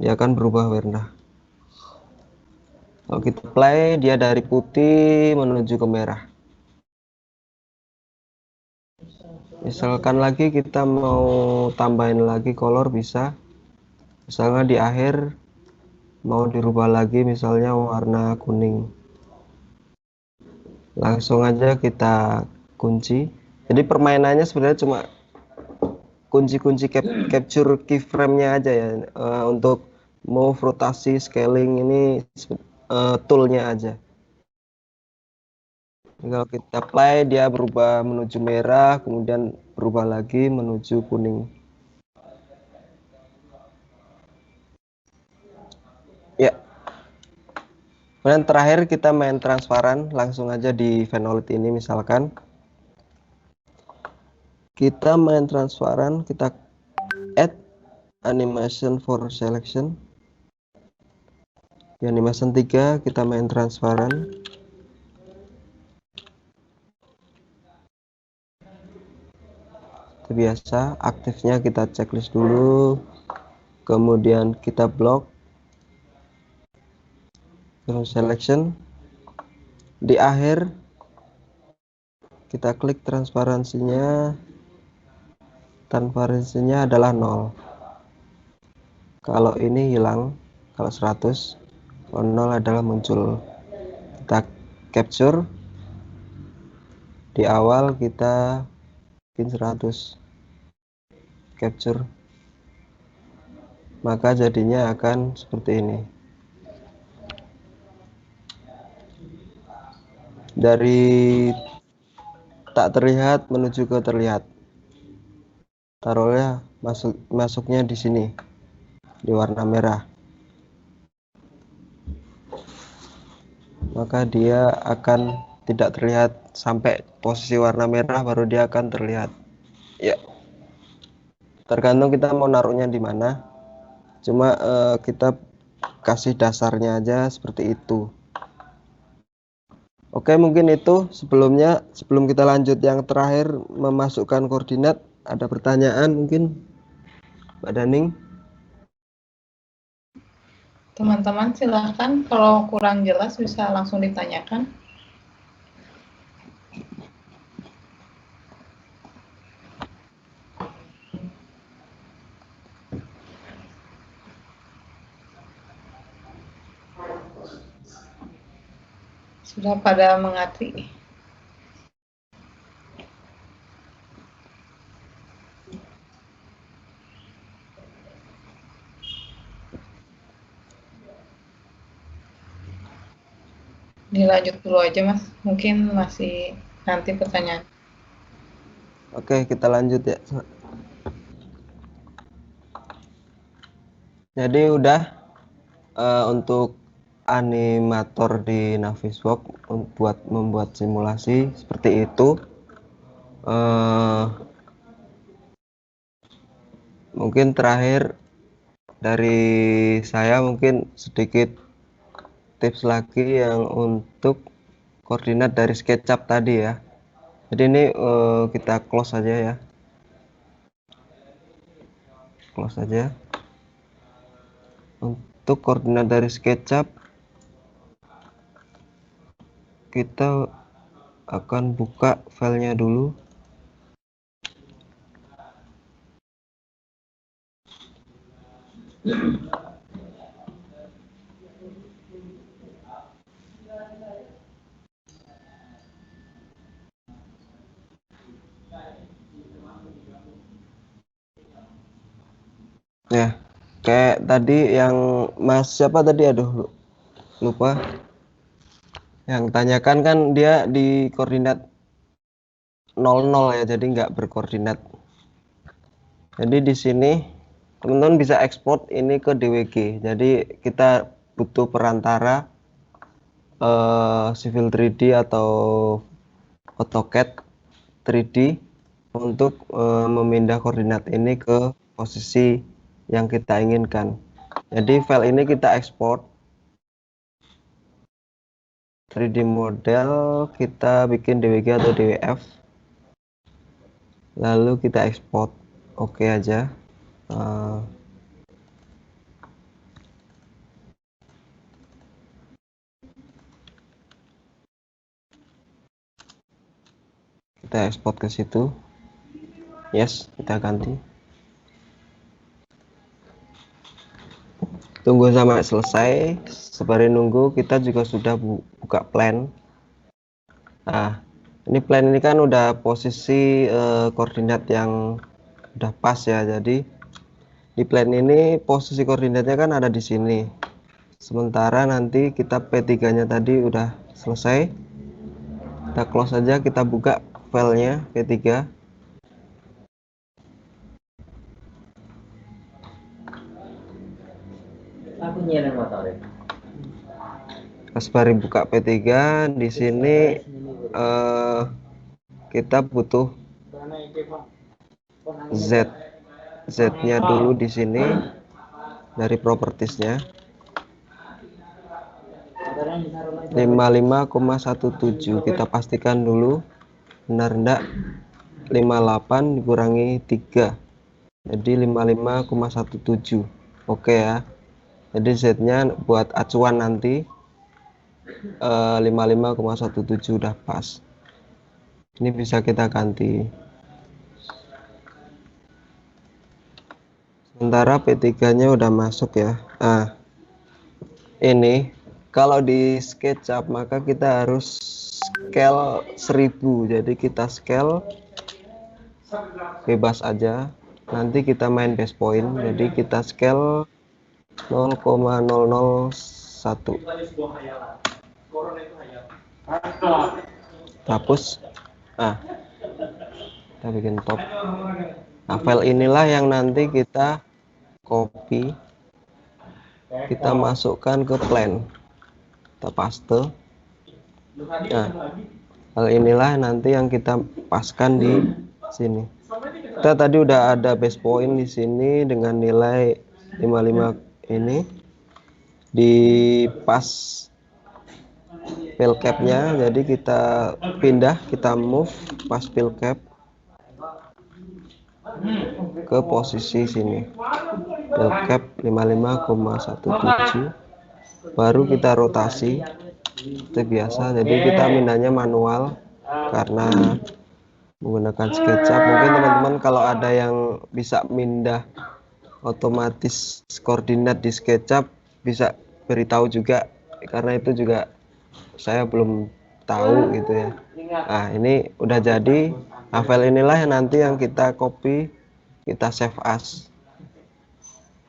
Dia akan berubah warna. Kalau kita play, dia dari putih menuju ke merah. Misalkan lagi kita mau tambahin lagi color, bisa. Misalnya di akhir mau dirubah lagi misalnya warna kuning. Langsung aja kita kunci. Jadi permainannya sebenarnya cuma kunci-kunci capture keyframe-nya aja ya. Untuk move, rotasi, scaling ini toolnya aja. Kalau kita play dia berubah menuju merah, kemudian berubah lagi menuju kuning. Ya. Kemudian terakhir kita main transparan, langsung aja di Venolit ini misalkan. Kita main transparan, kita add animation for selection. Di animation 3 kita main transparan. Itu biasa, aktifnya kita checklist dulu. Kemudian kita block. Terus selection. Di akhir kita klik transparansinya. Transparansinya adalah 0. Kalau ini hilang, kalau 100, kalau 0 adalah muncul. Kita capture. Di awal kita bikin 100. Capture. Maka jadinya akan seperti ini. Dari tak terlihat menuju ke terlihat. Taruhnya masuknya di sini, di warna merah. Maka dia akan tidak terlihat sampai posisi warna merah, baru dia akan terlihat. Ya. Tergantung kita mau naruhnya di mana. Cuma kita kasih dasarnya aja seperti itu. Oke, mungkin itu sebelum kita lanjut yang terakhir memasukkan koordinat. Ada pertanyaan mungkin Mbak Daning? Teman-teman silahkan, kalau kurang jelas bisa langsung ditanyakan. Sudah pada mengerti? Dilanjut dulu aja Mas, mungkin masih nanti pertanyaan. Oke, kita lanjut ya. Jadi udah untuk animator di Navisworks buat membuat simulasi seperti itu. Mungkin terakhir dari saya mungkin sedikit tips lagi yang untuk koordinat dari SketchUp tadi ya. Jadi ini kita close aja ya. Close aja. Untuk koordinat dari SketchUp kita akan buka filenya dulu. Ya, kayak tadi yang Mas siapa tadi, aduh lupa. Yang tanyakan kan dia di koordinat 00 ya, jadi nggak berkoordinat. Jadi di sini teman-teman bisa ekspor ini ke DWG. Jadi kita butuh perantara Civil 3D atau AutoCAD 3D untuk memindah koordinat ini ke posisi yang kita inginkan. Jadi file ini kita ekspor 3D model, kita bikin DWG atau DWF, lalu kita ekspor. Oke aja. Kita ekspor ke situ. Yes, kita ganti. Tunggu sampai selesai. Sembari nunggu kita juga sudah buka plan. Nah, ini plan ini kan udah posisi koordinat yang udah pas ya. Jadi Di plan ini posisi koordinatnya kan ada di sini. Sementara nanti kita P3-nya tadi udah selesai. Kita close aja, kita buka filenya P3. Aku nyari motor ya. Pas baru buka P3, di sini kita butuh Z-nya dulu di sini dari propertiesnya 55,17. Kita pastikan dulu benar enggak. 58 dikurangi 3 jadi 55,17. Oke ya, jadi Z-nya buat acuan nanti 55,17 udah pas. Ini bisa kita ganti. Sementara P3-nya udah masuk ya. Nah, ini kalau di SketchUp maka kita harus scale 1000. Jadi kita scale bebas aja. Nanti kita main base point. Jadi kita scale 0,001. Hapus. Kita bikin top. Nah, file inilah yang nanti kita copy, kita masukkan ke plan, kita paste. Nah, hal inilah nanti yang kita paskan di sini. Kita tadi udah ada base point di sini dengan nilai 55 ini di pas fill cap-nya. Jadi kita pindah, kita move pas fill cap ke posisi sini, fill cap 55,17, baru kita rotasi seperti biasa. Jadi kita mindahnya manual karena menggunakan SketchUp. Mungkin teman-teman kalau ada yang bisa mindah otomatis koordinat di SketchUp bisa beritahu juga, karena itu juga saya belum tahu gitu ya. Nah, ini udah jadi. Nah, file inilah yang nanti yang kita copy, kita save as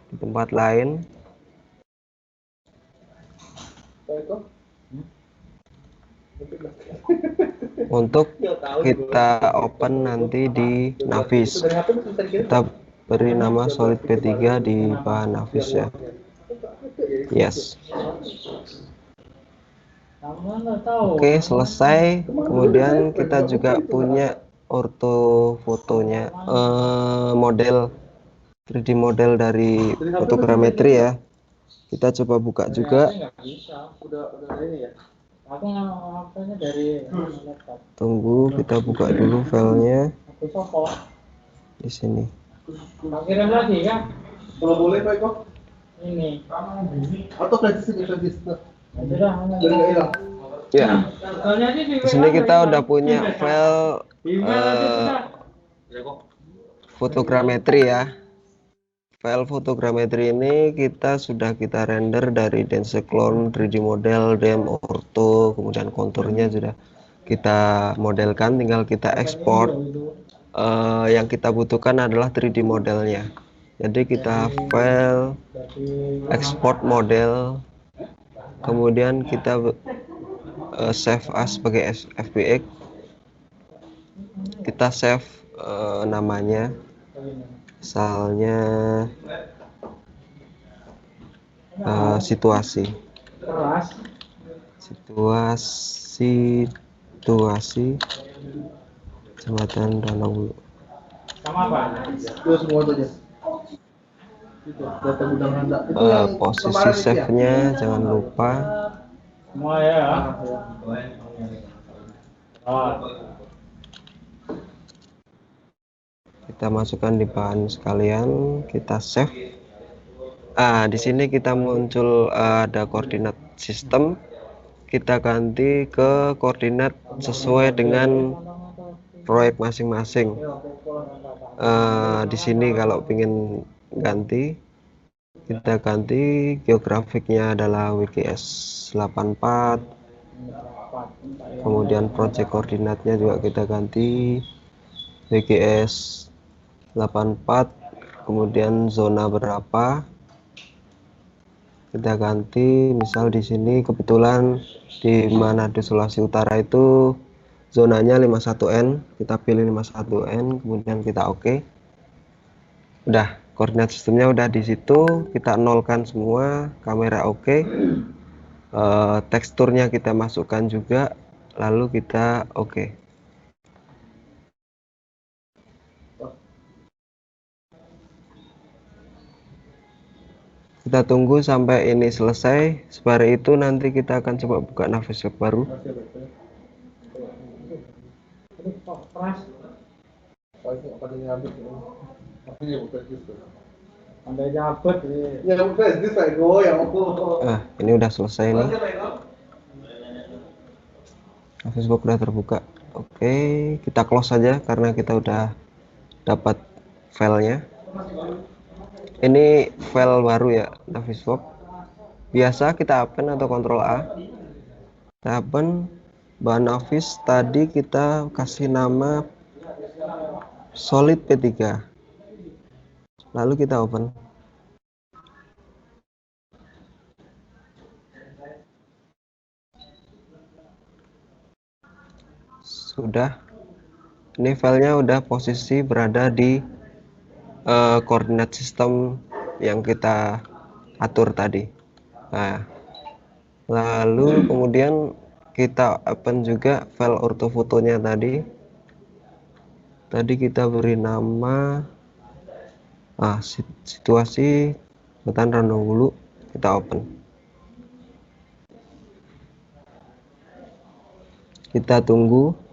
di tempat lain. Untuk kita open nanti di Navis, kita beri nama solid P3 di bahan Navis ya. Yes. Oke, selesai. Kemudian kita juga punya ortofotonya, model 3D model dari fotogrametri ya. Kita coba buka juga. Tunggu, kita buka dulu filenya di sini. Kalau boleh Pak Eko. Ini. Atau flash disk. Ya. Di sini kita udah punya file fotogrametri ya. File fotogrametri ini sudah kita render dari Dense Clone, 3D model, DEM, orto, kemudian konturnya sudah kita modelkan, tinggal kita ekspor. Yang kita butuhkan adalah 3D modelnya. Jadi kita file export model, kemudian kita save as sebagai FBX. Kita save namanya, misalnya situasi Jembatan Danau Hulu. Sama apa? Terus semua aja. Itu data gudang Honda. Itu yang Posisi kemarin itu ya? save-nya jangan lupa. Semua ya. Kita masukkan di bahan sekalian, kita save. Di sini kita muncul ada koordinat sistem. Kita ganti ke koordinat sesuai dengan proyek masing-masing. Di sini kalau ingin ganti, kita ganti geografiknya adalah WGS 84. Kemudian project koordinatnya juga kita ganti WGS 84 kemudian zona berapa, kita ganti. Misal di sini kebetulan di Manado Sulawesi Utara itu zonanya 51N, kita pilih 51N, kemudian kita oke. Udah, koordinat sistemnya udah di situ, kita nolkan semua, kamera oke. Teksturnya kita masukkan juga, lalu kita oke. Kita tunggu sampai ini selesai. Sembari itu nanti kita akan coba buka Navisweb baru. Ini udah selesai nih. Navisweb udah terbuka. Oke, kita close saja karena kita udah dapat filenya. Ini file baru ya, Navisweb. Biasa kita open atau Ctrl A. Kita open bahan Navis, tadi kita kasih nama solid P3. Lalu kita open. Sudah. Ini filenya udah posisi berada di koordinat sistem yang kita atur tadi. Nah, lalu kemudian kita open juga file ortofotonya tadi. Tadi kita beri nama situasi hutan Randong Hulu, kita open. Kita tunggu.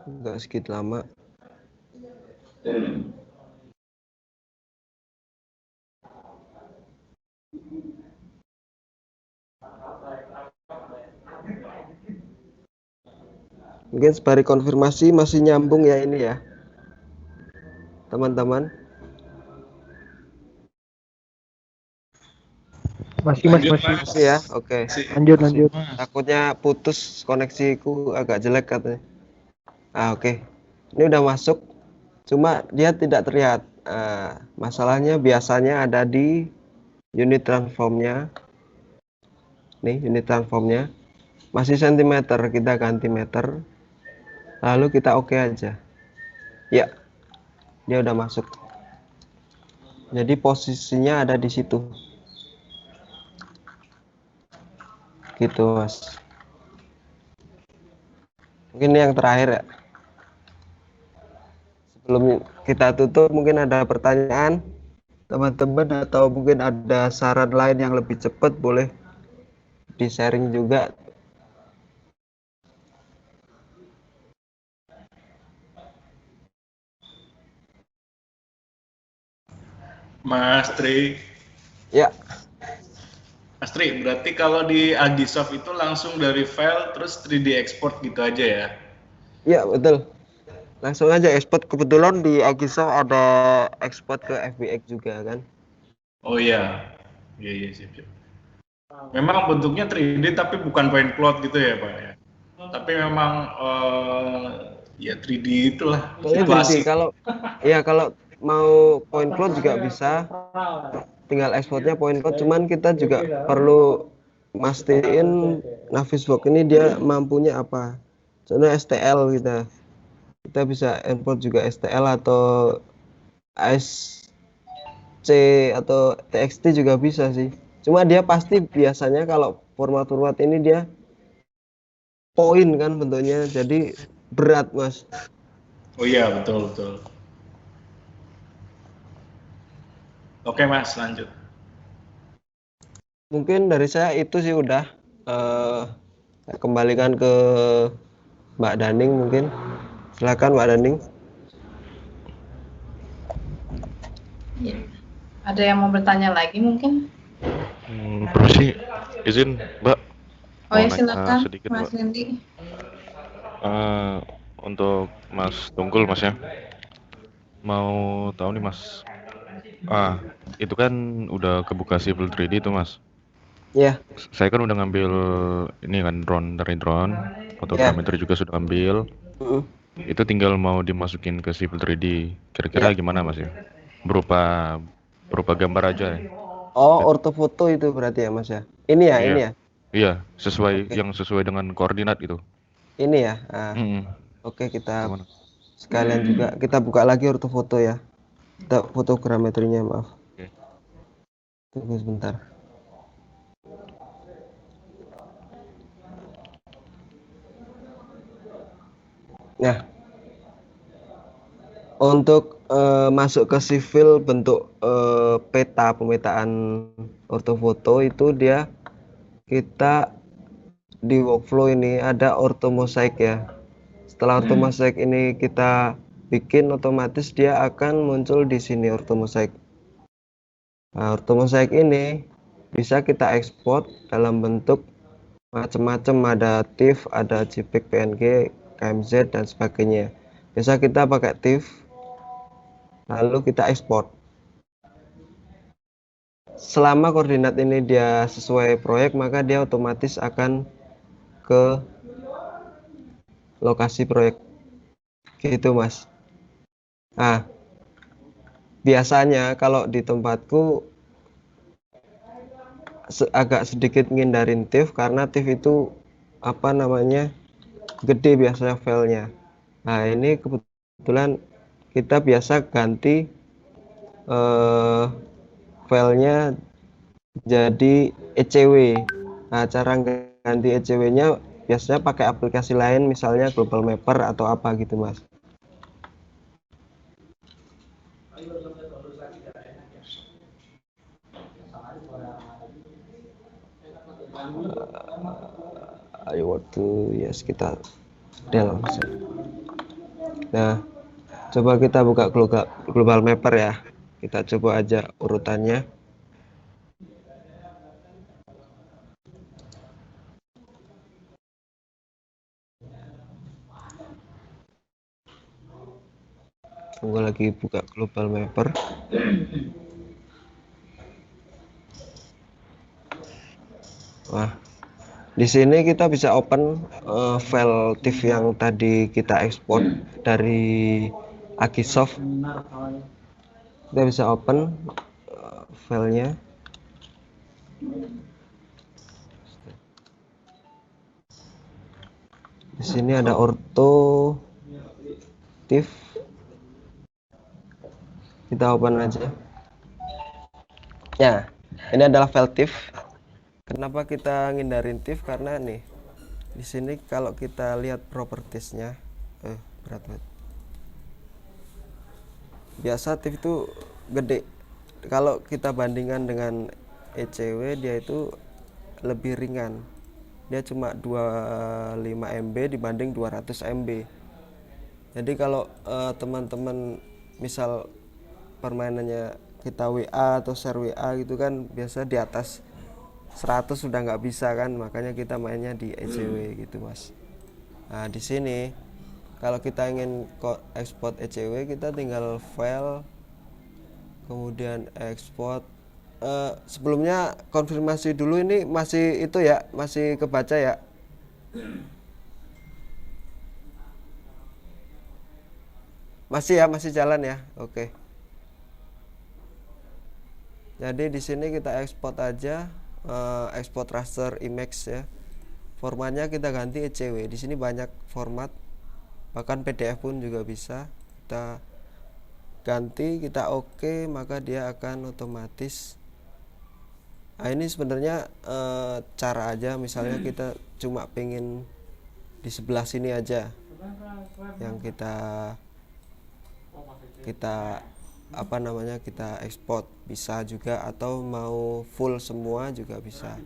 Agak sedikit lama. Mungkin sembari konfirmasi masih nyambung ya ini ya, teman-teman. Masih ya, oke. Lanjut. Takutnya putus koneksiku, agak jelek katanya. Oke. Ini udah masuk, cuma dia tidak terlihat. Masalahnya biasanya ada di unit transformnya. Nih unit transformnya masih sentimeter, kita ganti meter. Lalu kita oke aja. Ya, dia udah masuk. Jadi posisinya ada di situ. Gitu, Mas. Mungkin ini yang terakhir ya. Sebelum kita tutup, mungkin ada pertanyaan teman-teman atau mungkin ada saran lain yang lebih cepat, boleh di-sharing juga. Mas Tri. Ya. Mas Tri, berarti kalau di Agisoft itu langsung dari file terus 3D export gitu aja ya? Iya, betul. Langsung aja export. Kebetulan di Agisoft ada export ke FBX juga kan. Oh iya. Iya, siap. Memang bentuknya 3D tapi bukan point cloud gitu ya, Pak ya. Tapi memang ya 3D itulah situasi. Kalau mau point cloud juga bisa, tinggal ekspornya point cloud, cuman kita juga perlu mastiin Navisworks ini dia mampunya apa. Contohnya STL kita bisa import juga STL atau ASC atau TXT juga bisa sih. Cuma dia pasti biasanya kalau format ini dia point kan bentuknya, jadi berat, Mas. Oh iya, betul. Oke, Mas, lanjut. Mungkin dari saya itu sih udah. Kembalikan ke Mbak Daning mungkin. Silakan Mbak Daning. Ya. Ada yang mau bertanya lagi mungkin? Permisi, izin Mbak. Oh ya, silakan sedikit, Mas Mbak. Lendi. Untuk Mas Tunggul Mas ya, mau tahu nih Mas. Itu kan udah kebuka Civil 3D tuh Mas. Ya, Saya kan udah ngambil ini kan drone, fotogrameter juga sudah ambil. mm, Itu tinggal mau dimasukin ke Civil 3D. Kira-kira ya. gimana Mas ya? Berupa gambar aja ya? Oh, ortofoto itu berarti ya Mas ya. Ini ya, Iya, ini ya. iya, sesuai Oke. yang sesuai dengan koordinat gitu. Ini ya. Mm-mm. Oke, kita Gimana? sekalian juga kita buka lagi ortofoto ya. Kita fotogrametrinya, maaf. Oke. Tunggu sebentar. Nah, untuk masuk ke civil bentuk peta pemetaan ortofoto itu kita di workflow ini ada orthomosaik ya. Setelah orthomosaik ini kita bikin, otomatis dia akan muncul di sini orthomosaik. Nah, orthomosaik ini bisa kita ekspor dalam bentuk macam-macam, ada TIFF, ada JPEG, PNG, KMZ dan sebagainya. Biasa kita pakai TIFF, lalu kita ekspor. Selama koordinat ini dia sesuai proyek, maka dia otomatis akan ke lokasi proyek. Gitu Mas. Nah, biasanya kalau di tempatku agak sedikit ngindarin TIFF karena TIFF itu apa namanya, gede biasanya filenya. Nah, ini kebetulan kita biasa ganti filenya jadi ECW. Nah, cara ganti ECW-nya biasanya pakai aplikasi lain, misalnya Global Mapper atau apa gitu Mas. Ayo waktu yes kita dalam. Nah, coba kita buka Global Mapper ya. Kita coba aja urutannya. Tunggu lagi buka Global Mapper. Wah, di sini kita bisa open file TIFF yang tadi kita ekspor dari Agisoft. Kita bisa open filenya. Di sini ada ortho TIFF. Kita open aja. Ya, ini adalah file TIFF. Kenapa kita ngindarin TIFF? Karena nih, di sini kalau kita lihat propertiesnya, berat banget. Biasa TIFF itu gede. Kalau kita bandingkan dengan ECW, dia itu lebih ringan. Dia cuma 25 MB dibanding 200 MB. Jadi kalau teman-teman misal permainannya kita WA atau share WA gitu kan, biasa di atas 100 sudah nggak bisa kan, makanya kita mainnya di ECW gitu Mas. Nah, di sini kalau kita ingin ekspor ECW, kita tinggal file, kemudian ekspor. Sebelumnya konfirmasi dulu, ini masih itu ya, masih kebaca ya. Masih ya, masih jalan ya. Oke. Jadi di sini kita ekspor aja, ekspor raster image ya. Formatnya kita ganti ECW. Di sini banyak format, bahkan PDF pun juga bisa. Kita ganti, kita oke, maka dia akan otomatis. Nah, ini sebenarnya cara aja, misalnya kita cuma pengen di sebelah sini aja yang kita apa namanya, kita ekspor bisa juga, atau mau full semua juga bisa,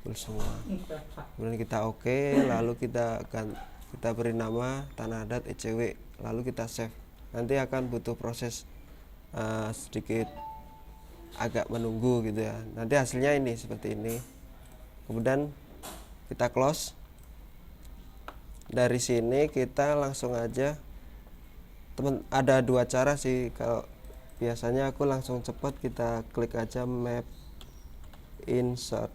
full semua. Kemudian kita oke, lalu kita beri nama tanah adat ECW, lalu kita save. Nanti akan butuh proses sedikit agak menunggu gitu ya. Nanti hasilnya ini seperti ini. Kemudian kita close. dari sini kita langsung aja, ada dua cara sih. Kalau biasanya aku langsung cepet, kita klik aja map, insert.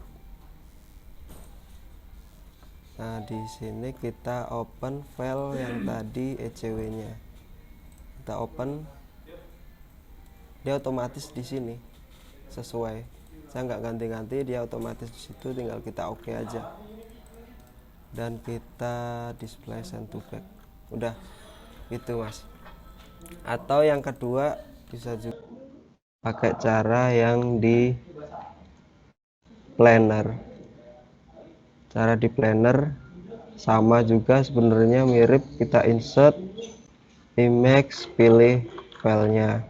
Nah, di sini kita open file yang tadi ECW-nya. Kita open, dia otomatis di sini sesuai. Saya nggak ganti-ganti, dia otomatis di situ, tinggal kita oke aja. Dan kita display send to back. Udah, gitu Mas. Atau yang kedua bisa juga pakai cara yang di planner. Cara di planner sama juga sebenarnya, mirip. Kita insert image, pilih filenya,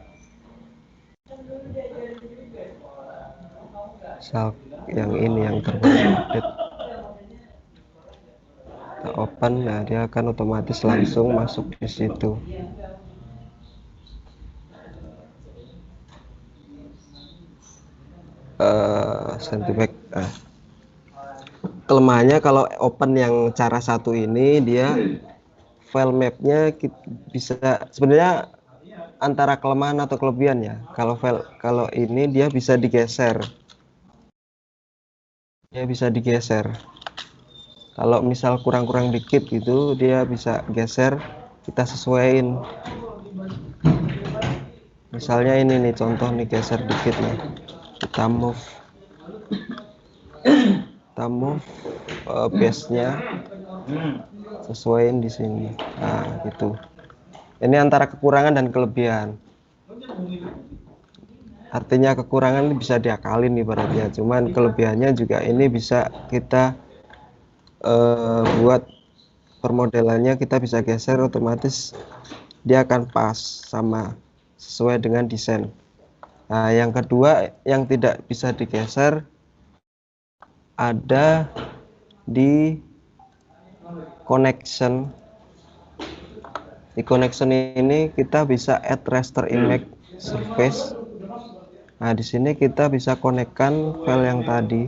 misal yang ini yang terbaru update, kita open. Nah, dia akan otomatis langsung masuk di situ. Send to back. Kelemahannya kalau open yang cara satu ini, dia file mapnya bisa, sebenarnya antara kelemahan atau kelebihan ya. Kalau ini dia bisa digeser. Dia bisa digeser. Kalau misal kurang-kurang dikit gitu, dia bisa geser, kita sesuaiin. Misalnya ini nih contoh nih, geser dikit nih. Kita move base-nya, sesuaiin di sini. Nah, gitu. Ini antara kekurangan dan kelebihan. Artinya kekurangan ini bisa diakalin ibaratnya, cuman kelebihannya juga ini bisa kita buat permodelannya, kita bisa geser, otomatis dia akan pas sama sesuai dengan desain. Nah, yang kedua yang tidak bisa digeser ada di connection. Di connection ini kita bisa add raster image surface. Nah, di sini kita bisa konekkan file yang tadi.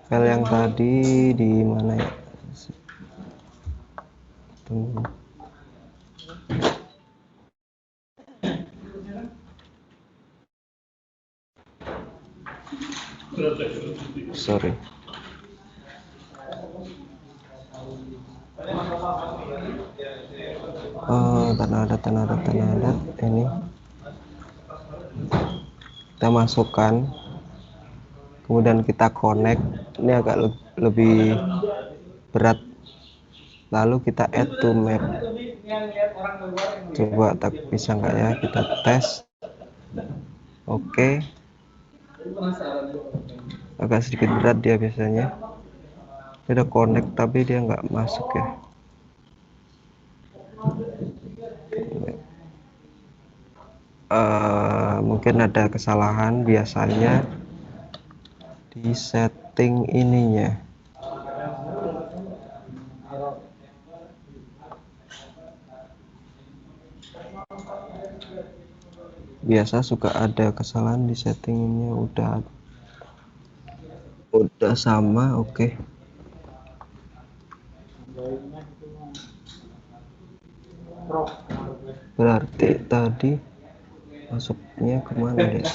File yang tadi di mana ya? Tunggu. Sorry. Tanah adat ini kita masukkan, kemudian kita connect. Ini agak lebih berat, lalu kita add to map. Coba tak bisa nggak ya, kita tes. Oke. Agak sedikit berat dia biasanya. Dia udah connect tapi dia nggak masuk ya. Mungkin ada kesalahan biasanya di setting ininya. Biasa suka ada kesalahan di settingnya. Udah sama, oke. Berarti tadi masuknya kemana deh?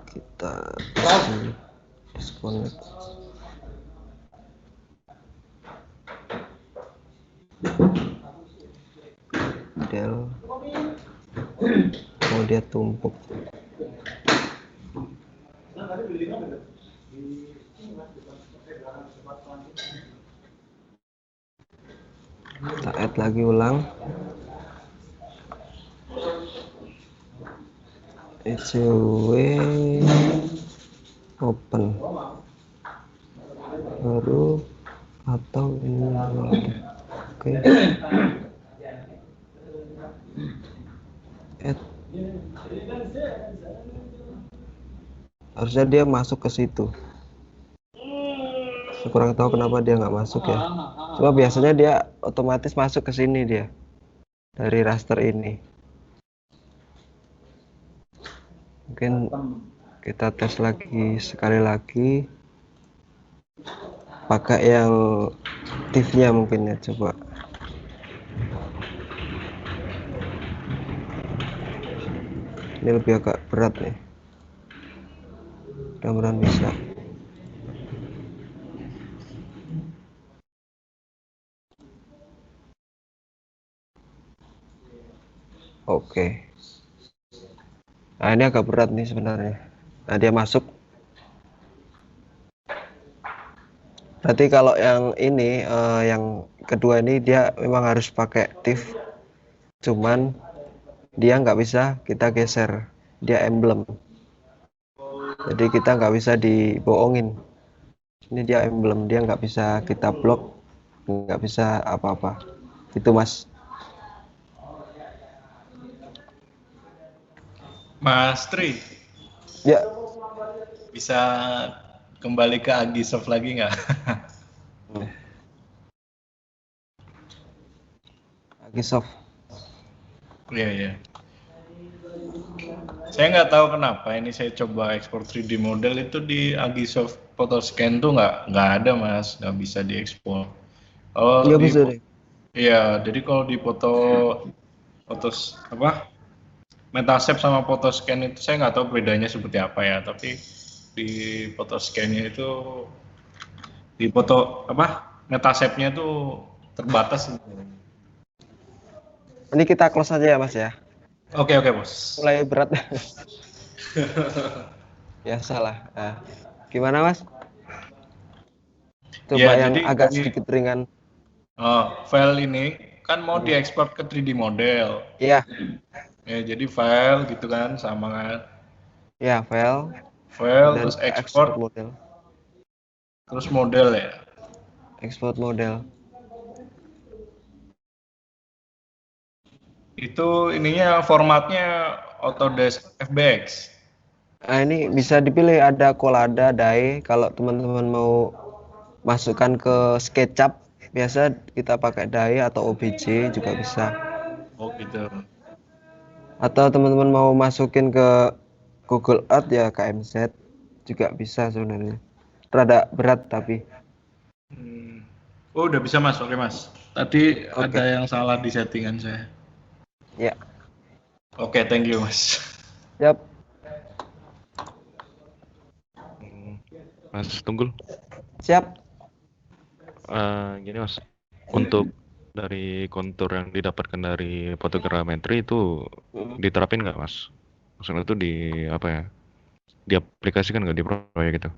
Kita disconnect. Del. Oh, dia tumpuk. Kita add lagi ulang. ECW open. Baru atau ini lagi. Oke. Add. Harusnya dia masuk ke situ. Saya kurang tahu kenapa dia nggak masuk ya. Cuma biasanya dia otomatis masuk ke sini dia dari raster ini. Mungkin Kita tes lagi sekali lagi. Pakai yang TIFF-nya mungkin ya, coba. Ini lebih agak berat nih. Mudah-mudahan bisa. Oke. Nah, ini agak berat nih sebenarnya. Nah, dia masuk. Berarti kalau yang ini, yang kedua ini dia memang harus pakai TIFF. Cuman dia nggak bisa kita geser. Dia emblem. Jadi kita nggak bisa dibohongin. Ini dia emblem. Dia nggak bisa kita blok. Nggak bisa apa-apa. Itu Mas. Mas Tri, Ya, bisa kembali ke Agisoft lagi nggak? Agisoft. Iya, iya. Saya nggak tahu kenapa ini saya coba ekspor 3D model itu di Agisoft Photoscan tuh nggak ada Mas, nggak bisa diekspor. Kalau Nggak di bisa deh. Iya, jadi kalau di fotos apa Metascape sama Photoscan itu saya nggak tahu bedanya seperti apa ya, tapi di Photoscan-nya itu di Metascape-nya itu terbatas. Ini kita close aja ya Mas ya. Oke, Bos. Mulai berat. Ya salah. Nah, gimana Mas? Coba Ya, yang jadi agak dari- sedikit ringan. File ini kan mau diekspor ke 3D model. Iya. Ya, jadi file gitu kan, sama kan. Ya, file. File, Dan terus ekspor, model. terus model ya. Export model. Itu ininya formatnya Autodesk FBX. Nah, ini bisa dipilih ada Collada, DAE. Kalau teman-teman mau masukkan ke SketchUp, biasa kita pakai DAE atau OBJ juga bisa. Oh gitu. Atau teman-teman mau masukin ke Google Earth ya KMZ juga bisa sebenarnya. Rada berat tapi. Oh, udah bisa Mas. Oke, Mas. Tadi Oke. ada yang salah di settingan saya. Ya. Oke, thank you, Mas. Yap. Mas Tunggul. Siap. Gini Mas, untuk dari kontur yang didapatkan dari fotogrametri itu diterapin nggak Mas? Maksudnya itu di apa ya? Diaplikasikan nggak di proyek itu?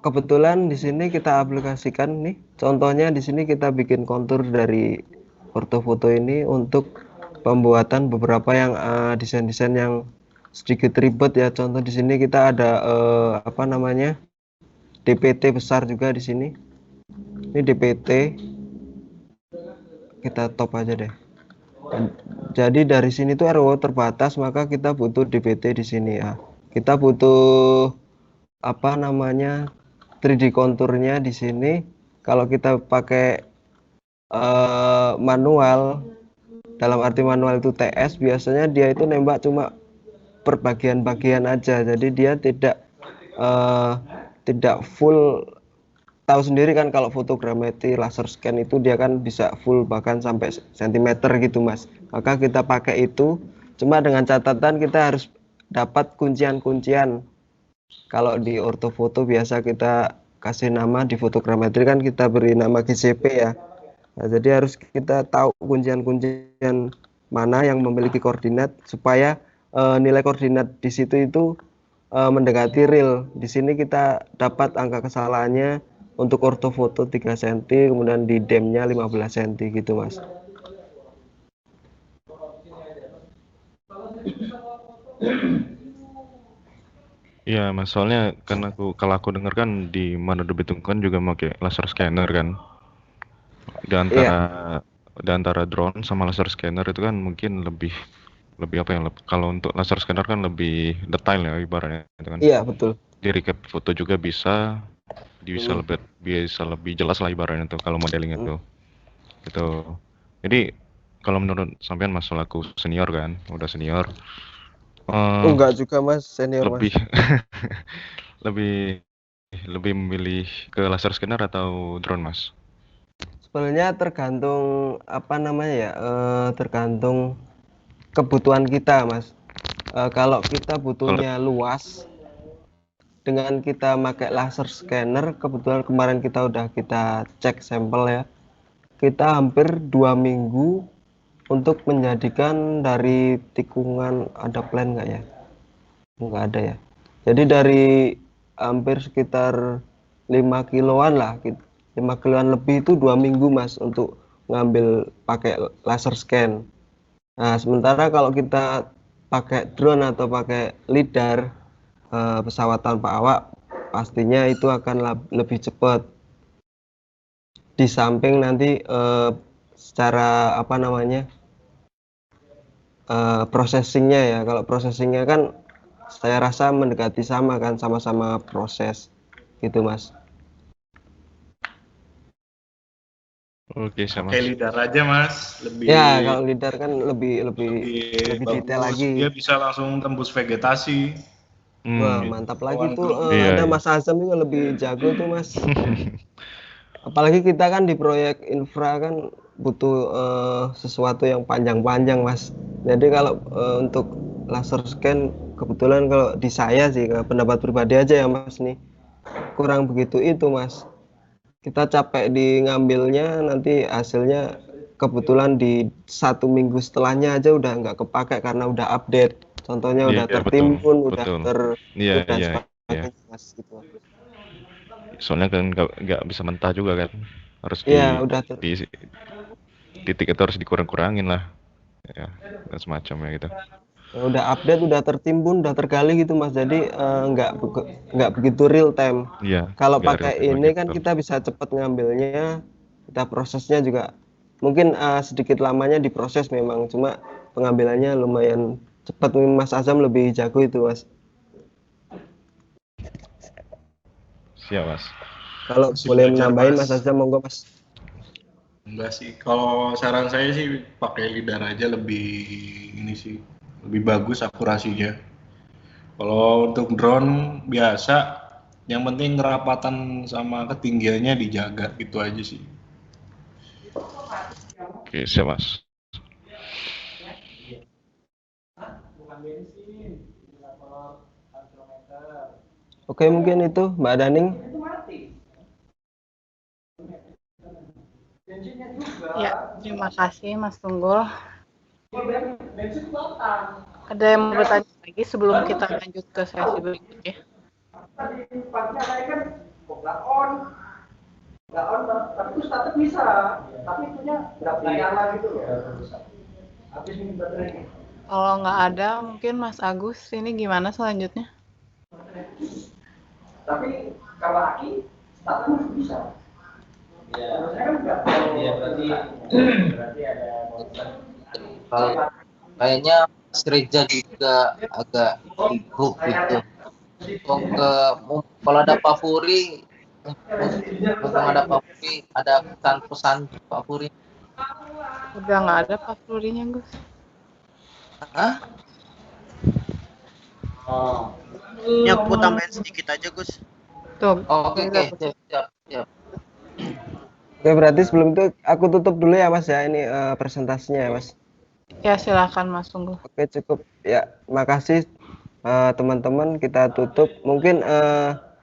Kebetulan di sini kita aplikasikan nih. Contohnya di sini kita bikin kontur dari ortofoto ini untuk pembuatan beberapa yang desain-desain yang sedikit ribet ya. Contoh di sini kita ada apa namanya? DPT besar juga di sini. Ini DPT. Kita top aja deh. Jadi dari sini tuh RO terbatas, maka kita butuh DPT di sini ya. Kita butuh apa namanya 3D konturnya di sini. Kalau kita pakai manual, dalam arti manual itu TS, biasanya dia itu nembak cuma per bagian-bagian aja. Jadi dia tidak full. Tahu sendiri kan kalau fotogrametri laser scan itu dia kan bisa full bahkan sampai sentimeter gitu Mas. Maka kita pakai itu, cuma dengan catatan kita harus dapat kuncian-kuncian. Kalau di ortofoto biasa kita kasih nama, di fotogrametri kan kita beri nama GCP ya. Nah, jadi harus kita tahu kuncian-kuncian mana yang memiliki koordinat supaya nilai koordinat di situ itu mendekati real. Di sini kita dapat angka kesalahannya untuk ortofoto 3 cm, kemudian di DEM-nya 15 cm gitu Mas. Iya Mas, soalnya kan kalau aku dengar kan di Manado Bitung kan juga pakai laser scanner kan. Di antara drone sama laser scanner itu kan mungkin lebih apa ya? Kalau untuk laser scanner kan lebih detail ya ibaratnya itu kan. Iya, betul. Di recap foto juga bisa lebih jelas lah ibaratnya tuh kalau modeling itu. Gitu. Jadi kalau menurut sampean Mas, aku senior kan, udah senior. Eh, Enggak juga Mas, senior Mas. lebih lebih lebih memilih ke laser scanner atau drone, Mas? Sebenarnya tergantung apa namanya ya, tergantung kebutuhan kita Mas. Kalau kita Kalau butuhnya luas, dengan kita pakai laser scanner, kebetulan kemarin kita cek sampel ya, kita hampir 2 minggu untuk menjadikan dari tikungan, ada plan nggak ya? Nggak ada ya. Jadi dari hampir sekitar 5 kiloan lah, 5 kiloan lebih itu 2 minggu Mas untuk ngambil pakai laser scan. Nah, sementara kalau kita pakai drone atau pakai lidar, pesawat tanpa awak, pastinya itu akan lebih cepat. Di samping nanti secara apa namanya, processingnya ya, kalau processingnya kan saya rasa mendekati sama kan, sama-sama proses gitu Mas. oke, Pakai Mas. lidar aja mas, lebih Ya kalau lidar kan lebih detail bagus. Dia lagi. bisa langsung tembus vegetasi. Wah Hmm, mantap lagi Lawan tuh, drone. iya, ada iya. Mas Azam juga lebih jago tuh Mas. Apalagi kita kan di proyek infra kan butuh sesuatu yang panjang-panjang Mas. Jadi kalau untuk laser scan, kebetulan kalau di saya sih, pendapat pribadi aja ya Mas nih, kurang begitu itu Mas. Kita capek di ngambilnya, nanti hasilnya kebetulan di 1 minggu setelahnya aja udah nggak kepakai karena udah update. Contohnya udah Iya, betul, tertimbun, udah betul. tertutup Iya, dan iya, iya. sebagainya Mas gitu. Soalnya kan nggak bisa mentah juga kan. Harus Iya, udah di titik itu harus dikurang-kurangin lah. Ya, dan semacamnya gitu. udah update, udah tertimbun, udah tergali gitu Mas. Jadi nggak begitu real time. Iya, Kalau nggak real pakai time lagi, ini kan betul. kita bisa cepat ngambilnya, kita prosesnya juga mungkin sedikit lamanya diproses memang, cuma pengambilannya lumayan cepat. Mas Azam lebih jago itu Mas. Siap, Mas. Kalau Masih boleh belajar, menambahin Mas. Mas Azam, monggo Mas. Enggak sih, kalau saran saya sih pakai lidar aja lebih ini sih, lebih bagus akurasinya. Kalau untuk drone biasa, yang penting kerapatan sama ketinggiannya dijaga gitu aja sih. Oke, siap, Mas. Oke, mungkin itu Mbak Daning. Ya, terima kasih Mas Tunggul. Ada yang mau bertanya lagi sebelum kita lanjut ke sesi berikutnya? Kalau nggak ada, mungkin Mas Agus ini gimana selanjutnya? Kalau kayaknya Mas Reza juga agak sibuk gitu. Kalau ada Pak Furi, mumpung ada Pak Furi, ada pesan-pesan Pak Furi. Udah nggak ada Pak Flurinya, Gus. Hah? Ini aku tambahin sedikit aja, Gus. Tuh. Oke, siap. Oke, berarti sebelum itu aku tutup dulu ya Mas ya, ini presentasinya ya Mas. Ya, silakan Mas Tunggul. Oke, cukup ya. Makasih teman-teman, kita tutup. Mungkin